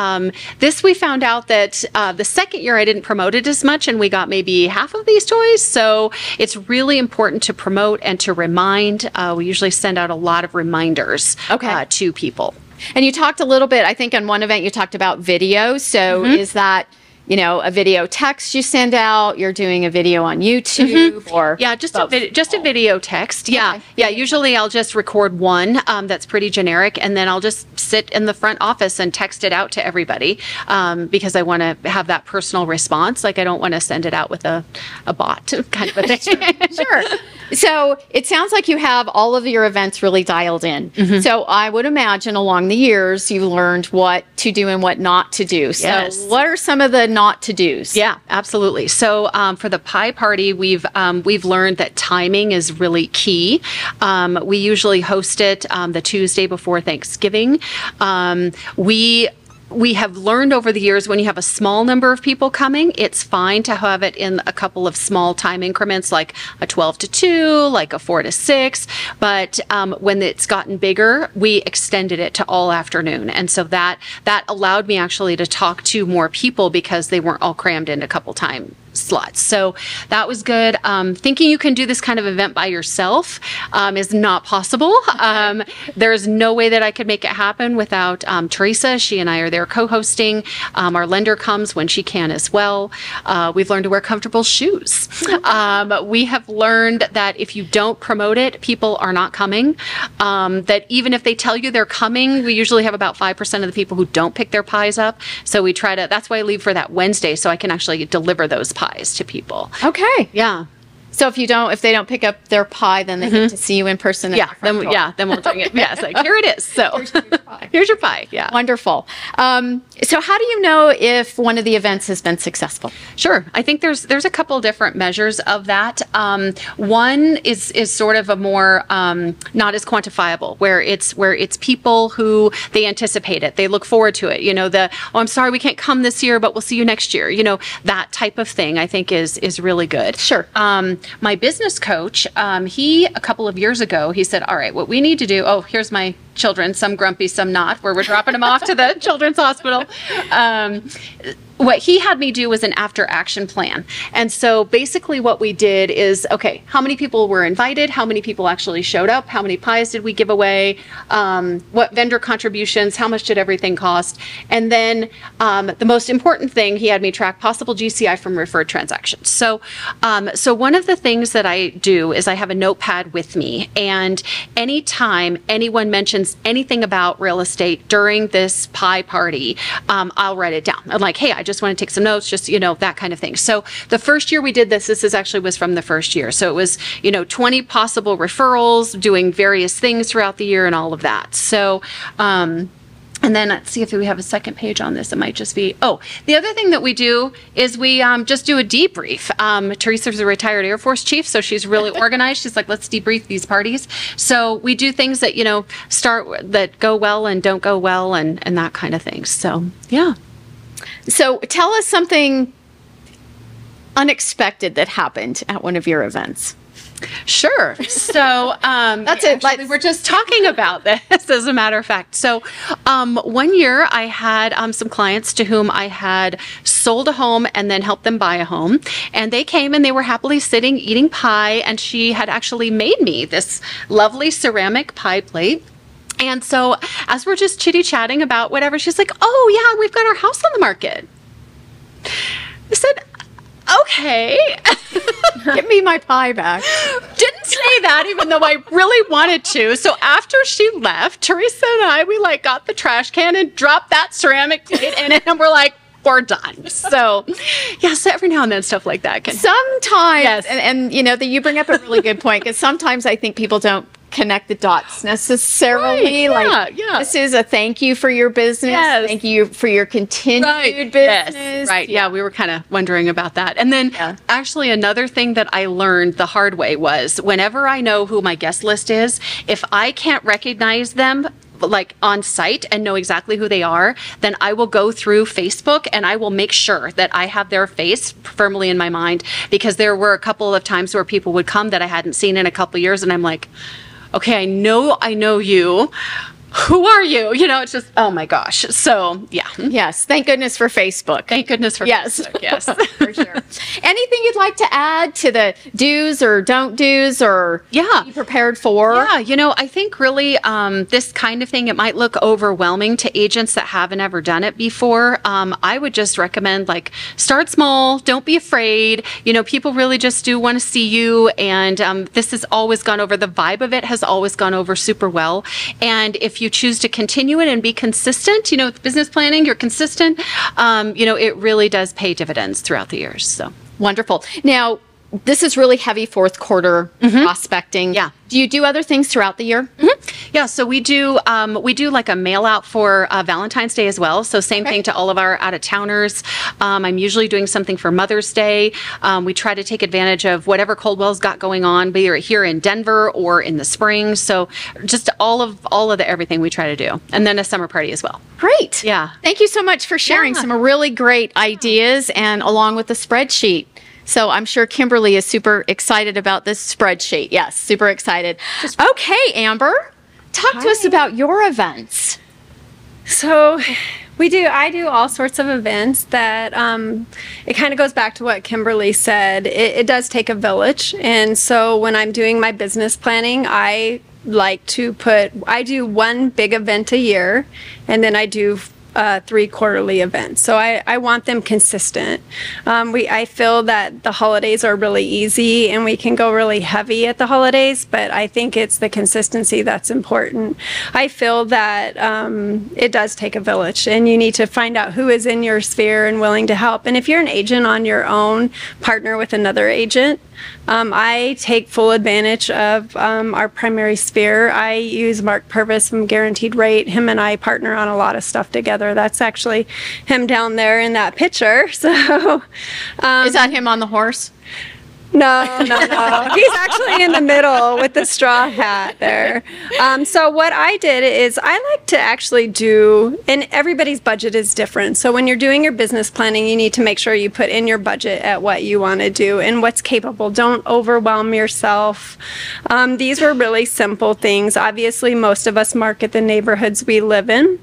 this we found out that the second year I didn't promote it as much and we got maybe half of these toys. So it's really important to promote and to remind. We usually send out a lot of reminders to people. And you talked a little bit, I think on one event you talked about video. So is that a video text you send out, you're doing a video on YouTube or just a video text. Yeah. Usually I'll just record one that's pretty generic and then I'll just sit in the front office and text it out to everybody because I want to have that personal response. Like I don't want to send it out with a bot kind of a thing. Sure. So it sounds like you have all of your events really dialed in. So I would imagine along the years you learned what to do and what not to do. So what are some of the not to do's? Yeah, absolutely. So for the pie party, we've learned that timing is really key. We usually host it the Tuesday before Thanksgiving. We have learned over the years when you have a small number of people coming, it's fine to have it in a couple of small time increments, like a 12 to 2, like a 4 to 6. But when it's gotten bigger, we extended it to all afternoon. And so that allowed me actually to talk to more people because they weren't all crammed in a couple time slots. So that was good. Thinking you can do this kind of event by yourself is not possible. There's no way that I could make it happen without Teresa. She and I are there co-hosting. Our lender comes when she can as well. We've learned to wear comfortable shoes. We have learned that if you don't promote it, people are not coming. That even if they tell you they're coming, we usually have about 5% of the people who don't pick their pies up. So we try to, that's why I leave for that Wednesday so I can actually deliver those pies to people. Okay. Yeah. So if they don't pick up their pie, then they get to see you in person. Then we'll bring it. Yeah, it's like, here it is. So here's your pie. Yeah. Wonderful. So how do you know if one of the events has been successful? Sure. I think there's a couple different measures of that. One is sort of a more not as quantifiable, where it's people who they anticipate it, they look forward to it. I'm sorry we can't come this year, but we'll see you next year. That type of thing I think is really good. Sure. My business coach, a couple of years ago, he said, all right, what we need to do, here's my children, some grumpy, some not, where we're dropping them off to the children's hospital. What he had me do was an after action plan. And so basically what we did is, okay, how many people were invited? How many people actually showed up? How many pies did we give away? What vendor contributions? How much did everything cost? And then the most important thing, he had me track possible GCI from referred transactions. So one of the things that I do is I have a notepad with me, and anytime anyone mentions anything about real estate during this pie party, I'll write it down. I'm like, hey, I just want to take some notes, just, that kind of thing. So the first year we did this was from the first year. So it was, 20 possible referrals, doing various things throughout the year and all of that. So, and then let's see if we have a second page on this. It might just be, the other thing that we do is we just do a debrief. Teresa's a retired Air Force chief, so she's really organized. She's like, let's debrief these parties. So we do things that, that go well and don't go well and that kind of thing. So, yeah. So tell us something unexpected that happened at one of your events. Sure. So that's it. We're just talking about this, as a matter of fact. So one year I had some clients to whom I had sold a home and then helped them buy a home. And they came and they were happily sitting eating pie. And she had actually made me this lovely ceramic pie plate. And so as we're just chitty-chatting about whatever, she's like, oh, yeah, we've got our house on the market. I said, okay. Give me my pie back. Didn't say that, even though I really wanted to. So after she left, Teresa and I, we like got the trash can and dropped that ceramic plate in it, and we're like, we're done. So, yeah, so every now and then stuff like that can Sometimes, Yes. and you know, that you bring up a really good point, because sometimes I think people don't connect the dots necessarily. Right, yeah. This is a thank you for your business. Yes. Thank you for your continued business. Yes. Right. Yeah, we were kind of wondering about that. And then actually another thing that I learned the hard way was whenever I know who my guest list is, if I can't recognize them like on site and know exactly who they are, then I will go through Facebook and I will make sure that I have their face firmly in my mind, because there were a couple of times where people would come that I hadn't seen in a couple of years, and I'm like, okay, I know you. Who are you? You know, it's just, oh my gosh. So, yeah. Yes. Thank goodness for Facebook. Thank goodness for Facebook. Yes. For sure. Anything you'd like to add to the do's or don't do's, or be prepared for? Yeah, you know, I think really this kind of thing, it might look overwhelming to agents that haven't ever done it before. I would just recommend, like, start small. Don't be afraid. You know, people really just do want to see you. And this has always gone over, the vibe of it has always gone over super well. And if you choose to continue it and be consistent, you know, with business planning, you're consistent, you know, it really does pay dividends throughout the years. So wonderful. Now, this is really heavy fourth quarter prospecting. Yeah. Do you do other things throughout the year? Yeah, so we do like a mail out for Valentine's Day as well. So same thing to all of our out of towners. I'm usually doing something for Mother's Day. We try to take advantage of whatever Coldwell's got going on, be it here in Denver or in the spring. So just all of the everything we try to do, and then a summer party as well. Great. Yeah. Thank you so much for sharing some really great ideas, and along with the spreadsheet. So I'm sure Kimberly is super excited about this spreadsheet. Yes, super excited. Okay, Amber, talk to us about your events. So I do all sorts of events that it kind of goes back to what Kimberly said. It does take a village. And so when I'm doing my business planning, I do one big event a year, and then I do 3 quarterly events. So I want them consistent. I feel that the holidays are really easy and we can go really heavy at the holidays, but I think it's the consistency that's important. I feel that it does take a village, and you need to find out who is in your sphere and willing to help. And if you're an agent on your own, partner with another agent. I take full advantage of our primary sphere. I use Mark Purvis from Guaranteed Rate. Him and I partner on a lot of stuff together. That's actually him down there in that picture. So, is that him on the horse? No. He's actually in the middle with the straw hat there. So what I did is I like to actually do, and everybody's budget is different. So when you're doing your business planning, you need to make sure you put in your budget at what you want to do and what's capable. Don't overwhelm yourself. These were really simple things. Obviously, most of us market the neighborhoods we live in.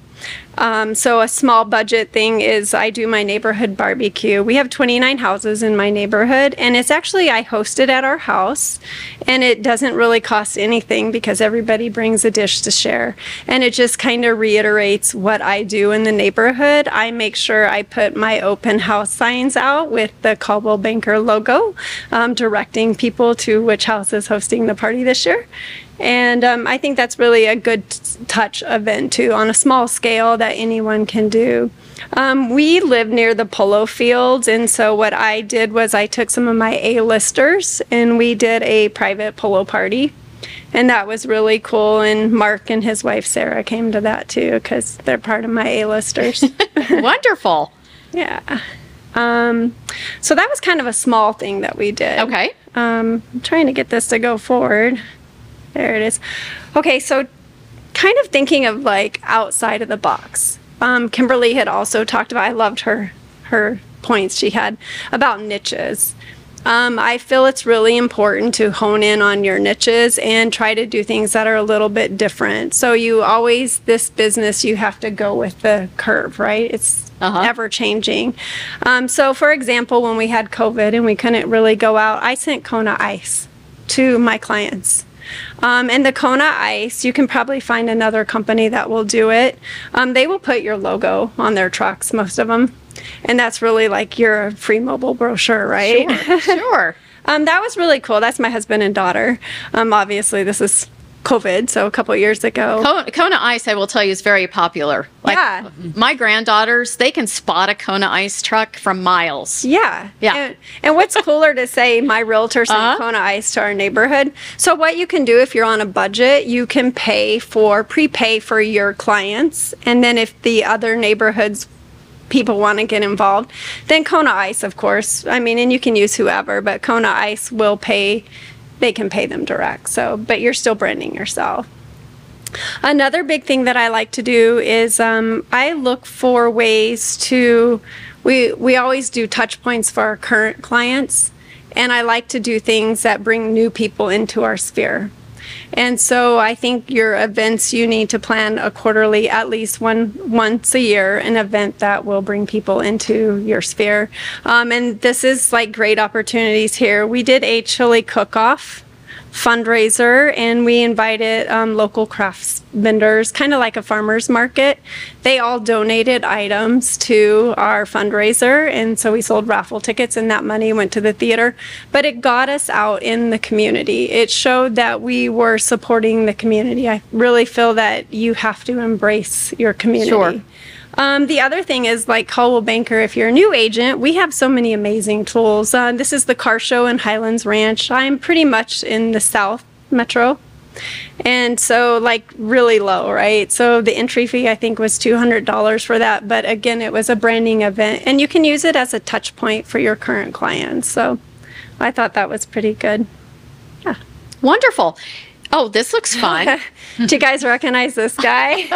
So a small budget thing is I do my neighborhood barbecue. We have 29 houses in my neighborhood, and it's actually, I host it at our house, and it doesn't really cost anything because everybody brings a dish to share. And it just kind of reiterates what I do in the neighborhood. I make sure I put my open house signs out with the Coldwell Banker logo, directing people to which house is hosting the party this year. And I think that's really a good touch event too, on a small scale that anyone can do. We live near the polo fields, and so what I did was I took some of my A-listers and we did a private polo party. And that was really cool, and Mark and his wife Sarah came to that too because they're part of my A-listers. Wonderful. Yeah. So that was kind of a small thing that we did. Okay. I'm trying to get this to go forward. There it is. Okay, so kind of thinking of like outside of the box. Kimberly had also talked about, I loved her points she had about niches. I feel it's really important to hone in on your niches and try to do things that are a little bit different. So you always, this business, you have to go with the curve, right? It's ever changing. So for example, when we had COVID and we couldn't really go out, I sent Kona Ice to my clients. And the Kona Ice, you can probably find another company that will do it. They will put your logo on their trucks, most of them. And that's really like your free mobile brochure, right? Sure. That was really cool. That's my husband and daughter. Obviously, this is COVID, so a couple of years ago. Kona Ice, I will tell you, is very popular. Like, Yeah. my granddaughters, they can spot a Kona Ice truck from miles. Yeah. Yeah. And what's cooler to say, my realtor sent Kona Ice to our neighborhood. So what you can do if you're on a budget, you can prepay for your clients. And then if the other neighborhoods people want to get involved, then Kona Ice, of course. I mean, and you can use whoever, but Kona Ice will pay. They can pay them direct. So, but you're still branding yourself. Another big thing that I like to do is I look for ways to, we always do touch points for our current clients, and I like to do things that bring new people into our sphere. And so I think your events, you need to plan a quarterly, at least once a year, an event that will bring people into your sphere. And this is like great opportunities here. We did a chili cook-off fundraiser, and we invited local crafts vendors, kind of like a farmer's market. They all donated items to our fundraiser, and so we sold raffle tickets, and that money went to the theater. But it got us out in the community. It showed that we were supporting the community. I really feel that you have to embrace your community. Sure. The other thing is, like Coldwell Banker, if you're a new agent, we have so many amazing tools. This is the car show in Highlands Ranch. I'm pretty much in the South Metro. And so, like, really low, right? So the entry fee, I think, was $200 for that. But again, it was a branding event, and you can use it as a touch point for your current clients. So I thought that was pretty good. Yeah. Wonderful. Oh, this looks fun. Do you guys recognize this guy?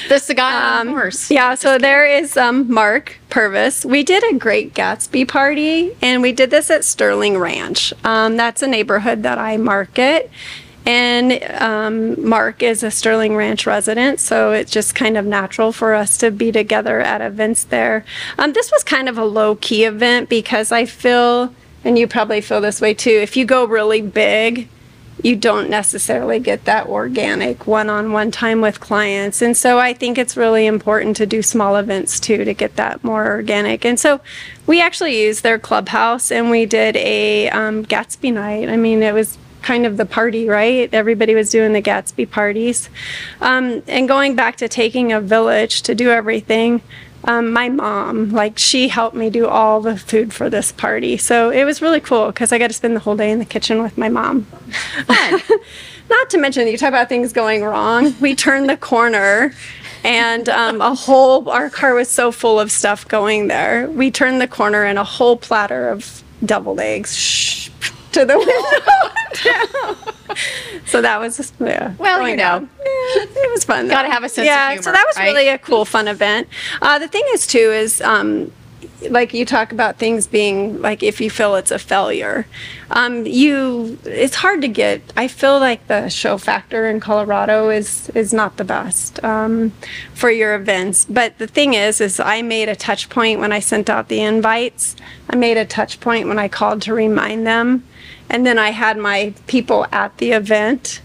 This is the guy on the horse. Yeah, so there is Mark Purvis. We did a Great Gatsby party, and we did this at Sterling Ranch. That's a neighborhood that I market. And Mark is a Sterling Ranch resident, so it's just kind of natural for us to be together at events there. This was kind of a low-key event because I feel, and you probably feel this way too, if you go really big, you don't necessarily get that organic one-on-one time with clients. And so I think it's really important to do small events too to get that more organic. And so we actually used their clubhouse, and we did a Gatsby night. I mean, it was kind of the party, right? Everybody was doing the Gatsby parties. And going back to taking a village to do everything, my mom, like, she helped me do all the food for this party. So it was really cool because I got to spend the whole day in the kitchen with my mom. Not to mention, you talk about things going wrong. We turned the corner, and our car was so full of stuff going there. We turned the corner, and a whole platter of deviled eggs to the window. So that was, yeah. Well, you know. It was fun. Got to have a sense of humor. So that was right? really a cool, fun event. The thing is, too, is like you talk about things being like, if you feel it's a failure, it's hard to get. I feel like the show factor in Colorado is not the best for your events. But the thing is I made a touch point when I sent out the invites. I made a touch point when I called to remind them. And then I had my people at the event.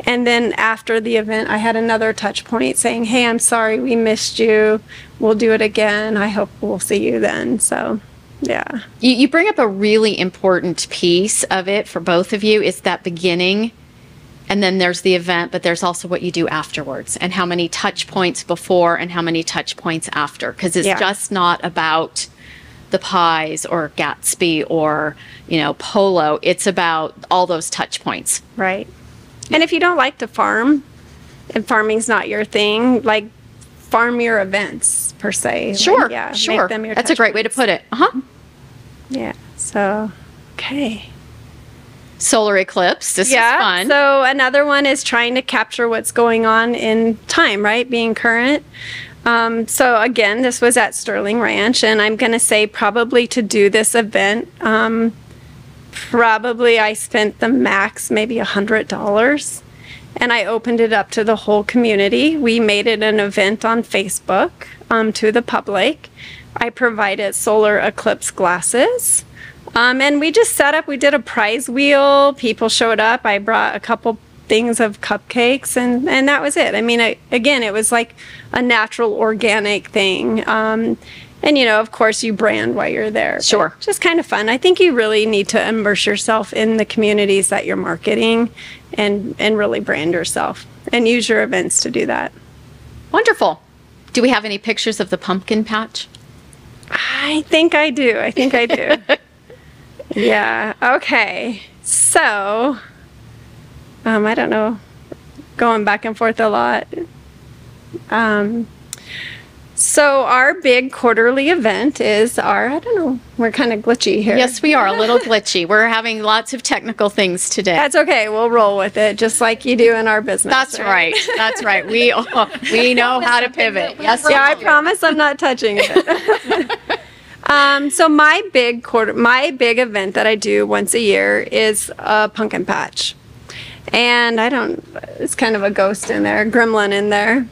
And then after the event, I had another touch point saying, hey, I'm sorry we missed you. We'll do it again. I hope we'll see you then. So, yeah. You bring up a really important piece of it for both of you. It's that beginning, and then there's the event, but there's also what you do afterwards, and how many touch points before and how many touch points after. Because it's just not about the pies or Gatsby or, Polo. It's about all those touch points. Right. And if you don't like to farm, and farming's not your thing, like, farm your events per se. Sure, like, sure. Make them your That's a great way to put it. Yeah. So, okay. Solar eclipse. This is fun. So another one is trying to capture what's going on in time, right? Being current. So again, this was at Sterling Ranch, and I'm going to say probably to do this event, probably I spent the max, maybe $100, and I opened it up to the whole community. We made it an event on Facebook to the public. I provided solar eclipse glasses, and we just set up, we did a prize wheel. People showed up. I brought a couple things of cupcakes, and that was it. I mean, again, it was like a natural, organic thing. And, you know, of course, you brand while you're there. Sure. Just kind of fun. I think you really need to immerse yourself in the communities that you're marketing and really brand yourself and use your events to do that. Wonderful. Do we have any pictures of the pumpkin patch? I think I do. Yeah. Okay. So, I don't know. Going back and forth a lot. So our big quarterly event is I don't know, we're kind of glitchy here. Yes, we are a little glitchy. We're having lots of technical things today. That's okay. We'll roll with it, just like you do in our business. That's right. That's right. We know how to pivot. Yes. Yeah, I promise I'm not touching it. So my big event that I do once a year is a pumpkin patch. And it's kind of a ghost in there, gremlin in there.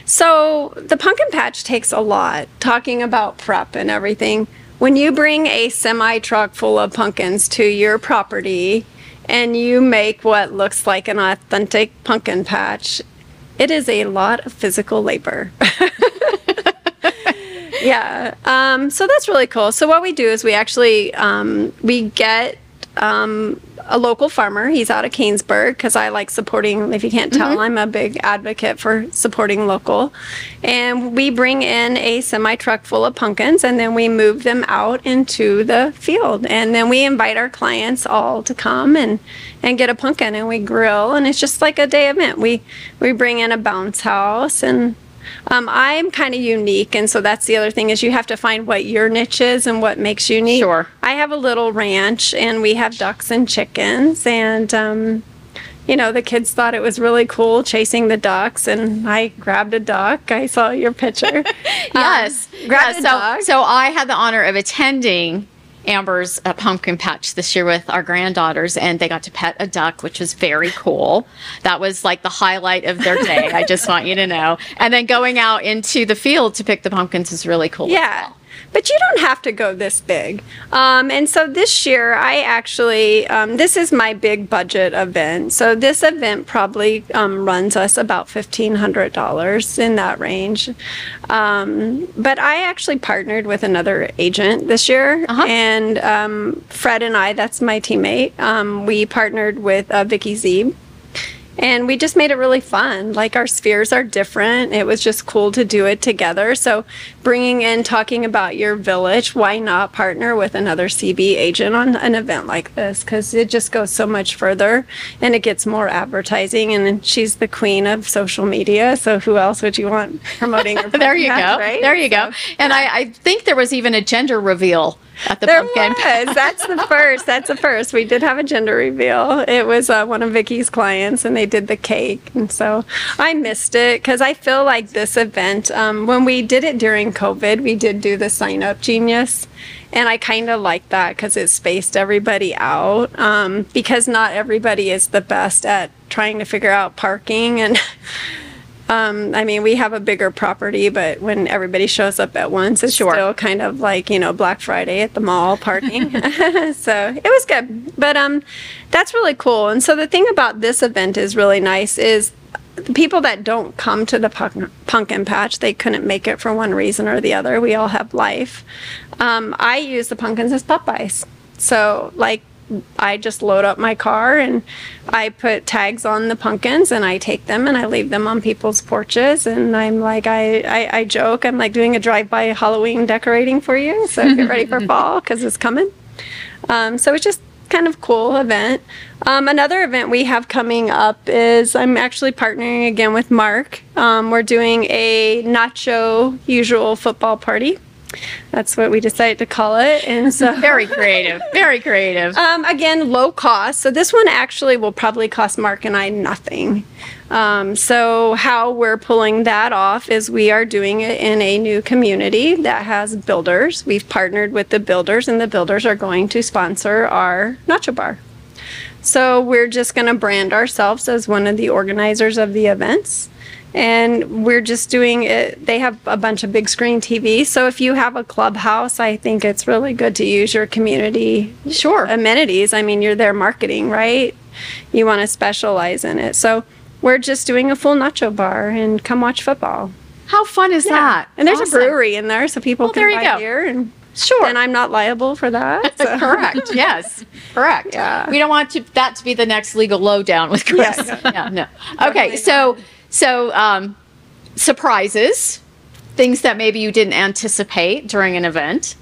So the pumpkin patch takes a lot, talking about prep and everything. When you bring a semi-truck full of pumpkins to your property and you make what looks like an authentic pumpkin patch, it is a lot of physical labor. Yeah. So that's really cool. So what we do is we actually, we get a local farmer. He's out of Canesburg because I like supporting, if you can't tell, I'm a big advocate for supporting local. And we bring in a semi-truck full of pumpkins and then we move them out into the field. And then we invite our clients all to come and get a pumpkin and we grill. And it's just like a day event. We bring in a bounce house and I'm kind of unique, and so that's the other thing is you have to find what your niche is and what makes you unique. Sure. I have a little ranch, and we have ducks and chickens, and you know, the kids thought it was really cool chasing the ducks, and I grabbed a duck. I saw your picture. Yes. Grabbed a duck. So I had the honor of attending Amber's pumpkin patch this year with our granddaughters, and they got to pet a duck, which was very cool. That was like the highlight of their day. I just want you to know. And then going out into the field to pick the pumpkins is really cool. Yeah. But you don't have to go this big. And so this year, I actually, this is my big budget event. So this event probably runs us about $1,500 in that range. But I actually partnered with another agent this year. And Fred and I, that's my teammate, we partnered with Vicky Zeeb. And we just made it really fun. Like, our spheres are different. It was just cool to do it together. So bringing in, talking about your village, why not partner with another CB agent on an event like this? Because it just goes so much further and it gets more advertising. And she's the queen of social media. So who else would you want promoting her? There you go. Right? There you go. And I think there was even a gender reveal at the pumpkin. Was. That's the first. That's the first. We did have a gender reveal. It was one of Vicky's clients, and they did the cake. And so I missed it because I feel like this event, when we did it during COVID, we did do the Sign Up Genius. And I kind of like that because it spaced everybody out because not everybody is the best at trying to figure out parking. And I mean, we have a bigger property, but when everybody shows up at once, it's still kind of like, you know, Black Friday at the mall parking. So it was good. But that's really cool. And so the thing about this event is really nice is the people that don't come to the pumpkin patch, they couldn't make it for one reason or the other. We all have life. I use the pumpkins as Popeyes. So, like, I just load up my car and I put tags on the pumpkins and I take them and I leave them on people's porches. And I'm like, I joke, I'm like doing a drive-by Halloween decorating for you. So get ready for fall because it's coming. So it's just kind of cool event. Another event we have coming up is I'm actually partnering again with Mark. We're doing a nacho usual football party. That's what we decided to call it. And so very creative, very creative. Again, low cost. So this one actually will probably cost Mark and I nothing. So how we're pulling that off is we are doing it in a new community that has builders. We've partnered with the builders and the builders are going to sponsor our nacho bar. So we're just going to brand ourselves as one of the organizers of the events. And we're just doing it. They have a bunch of big screen TVs. So if you have a clubhouse, I think it's really good to use your community amenities. I mean, you're there marketing, right? You want to specialize in it. So we're just doing a full nacho bar and come watch football. How fun is that? And there's Awesome. a brewery in there, so people there can you buy go. beer, and Sure. then I'm not liable for that. So. Correct. Yes. Correct. Yeah. We don't want that to be the next legal lowdown with Chris. Yeah. No. Okay. So surprises, things that maybe you didn't anticipate during an event.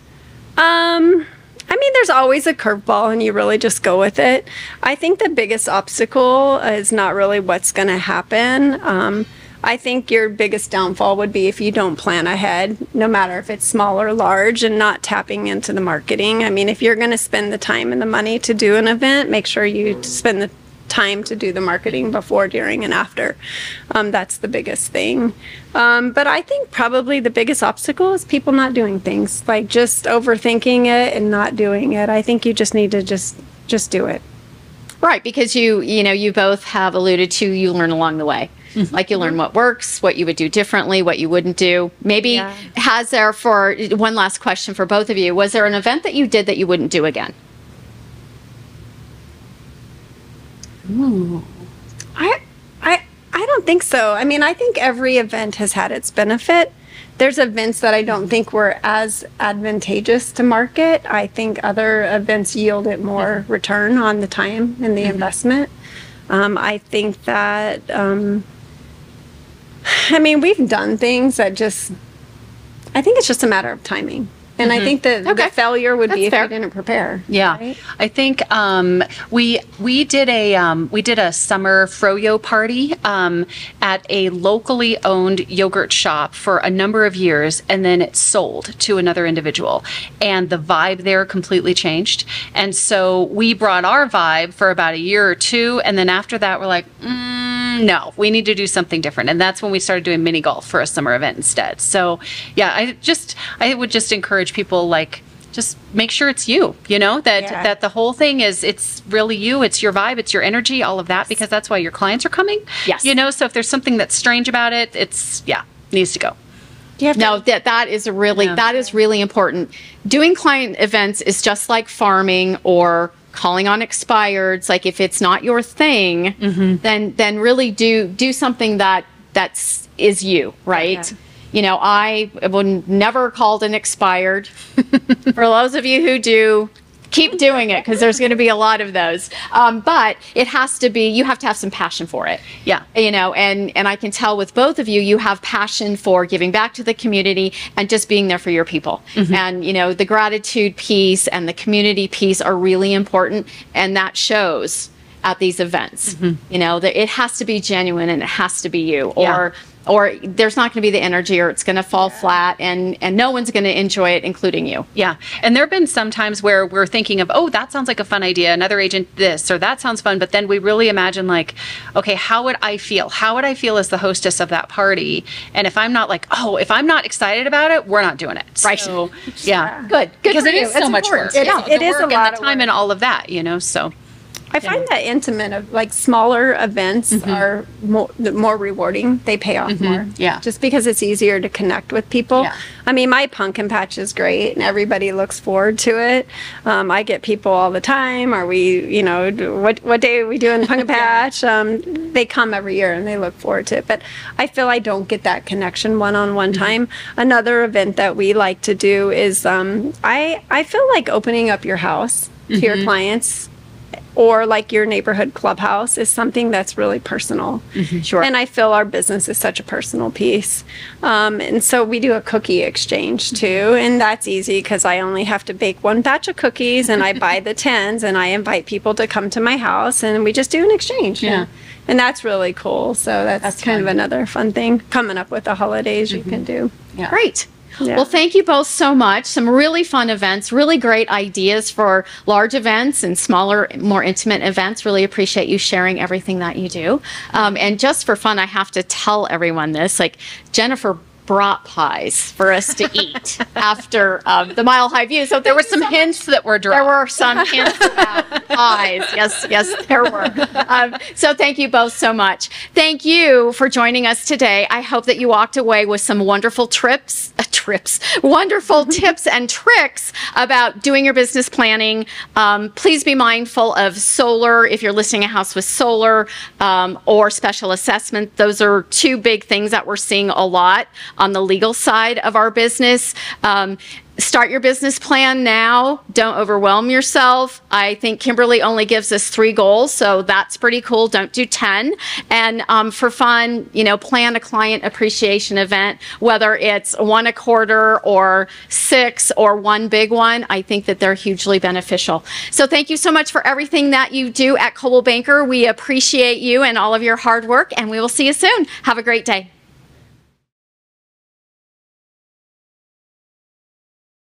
I mean, there's always a curveball, and you really just go with it. I think the biggest obstacle is not really what's going to happen. I think your biggest downfall would be if you don't plan ahead, no matter if it's small or large, and not tapping into the marketing. I mean, if you're going to spend the time and the money to do an event, make sure you spend the time to do the marketing before, during, and after. That's the biggest thing. But I think probably the biggest obstacle is people not doing things, like just overthinking it and not doing it. I think you just need to just do it. Right, because you both have alluded to you learn along the way. Like you learn what works, what you would do differently, what you wouldn't do. Maybe has there, for one last question for both of you, was there an event that you did that you wouldn't do again? Ooh. I don't think so. I mean, I think every event has had its benefit. There's events that I don't think were as advantageous to market. I think other events yielded more return on the time and the investment. I think that, I mean, we've done things that I think it's just a matter of timing. And I think that the failure would be if you didn't prepare. Yeah, right? I think we did a summer froyo party at a locally owned yogurt shop for a number of years, and then it sold to another individual, and the vibe there completely changed. And so we brought our vibe for about a year or two, and then after that, we're like, no, we need to do something different. And that's when we started doing mini golf for a summer event instead. So yeah, I would just encourage people, like, just make sure it's you, that the whole thing it's really you, it's your vibe, it's your energy, all of that, because that's why your clients are coming. Yes. So if there's something that's strange about it, needs to go. That is really important. Doing client events is just like farming or calling on expireds. Like, if it's not your thing, then really do something that is you, right? I would never called an expired. For those of you who do, keep doing it, because there's going to be a lot of those. But it has to be, you have to have some passion for it. Yeah. And I can tell with both of you, you have passion for giving back to the community and just being there for your people. And, the gratitude piece and the community piece are really important. And that shows at these events. It has to be genuine, and it has to be you, or there's not going to be the energy, or it's going to fall flat, and no one's going to enjoy it, including you. Yeah. And there have been some times where we're thinking of, oh, that sounds like a fun idea, another agent this, or that sounds fun, but then we really imagine, like, okay, how would I feel? How would I feel as the hostess of that party? And if I'm not if I'm not excited about it, we're not doing it. Right. So, yeah. Good. Because for it you. is so much work. It is a lot and the of time work. and all of that, so. I find that intimate of, like, smaller events are more rewarding. They pay off more. Yeah. Just because it's easier to connect with people. Yeah. I mean, my pumpkin patch is great, and everybody looks forward to it. I get people all the time. Are we, what day are we doing the pumpkin patch? They come every year and they look forward to it. But I feel I don't get that connection one-on-one time. Another event that we like to do is I feel like opening up your house to your clients, or like your neighborhood clubhouse, is something that's really personal. Sure. And I feel our business is such a personal piece. And so we do a cookie exchange too. And that's easy because I only have to bake one batch of cookies, and I buy the tins, and I invite people to come to my house, and we just do an exchange. Yeah. And that's really cool. So that's kind of another fun thing coming up with the holidays you can do. Yeah. Great. Yeah. Well, thank you both so much. Some really fun events, really great ideas for large events and smaller, more intimate events. Really appreciate you sharing everything that you do. And just for fun, I have to tell everyone this, like, Jennifer brought pies for us to eat after the Mile High View. So There were some hints that were dropped. There were some hints about pies. Yes, there were. So thank you both so much. Thank you for joining us today. I hope that you walked away with some wonderful wonderful tips and tricks about doing your business planning. Please be mindful of solar, if you're listing a house with solar, or special assessment. Those are two big things that we're seeing a lot on the legal side of our business. Start your business plan now. Don't overwhelm yourself. I think Kimberly only gives us 3 goals, so that's pretty cool. Don't do 10. And for fun, plan a client appreciation event, whether it's 1 a quarter or 6 or 1 big one. I think that they're hugely beneficial. So thank you so much for everything that you do at Coldwell Banker. We appreciate you and all of your hard work, and we will see you soon. Have a great day.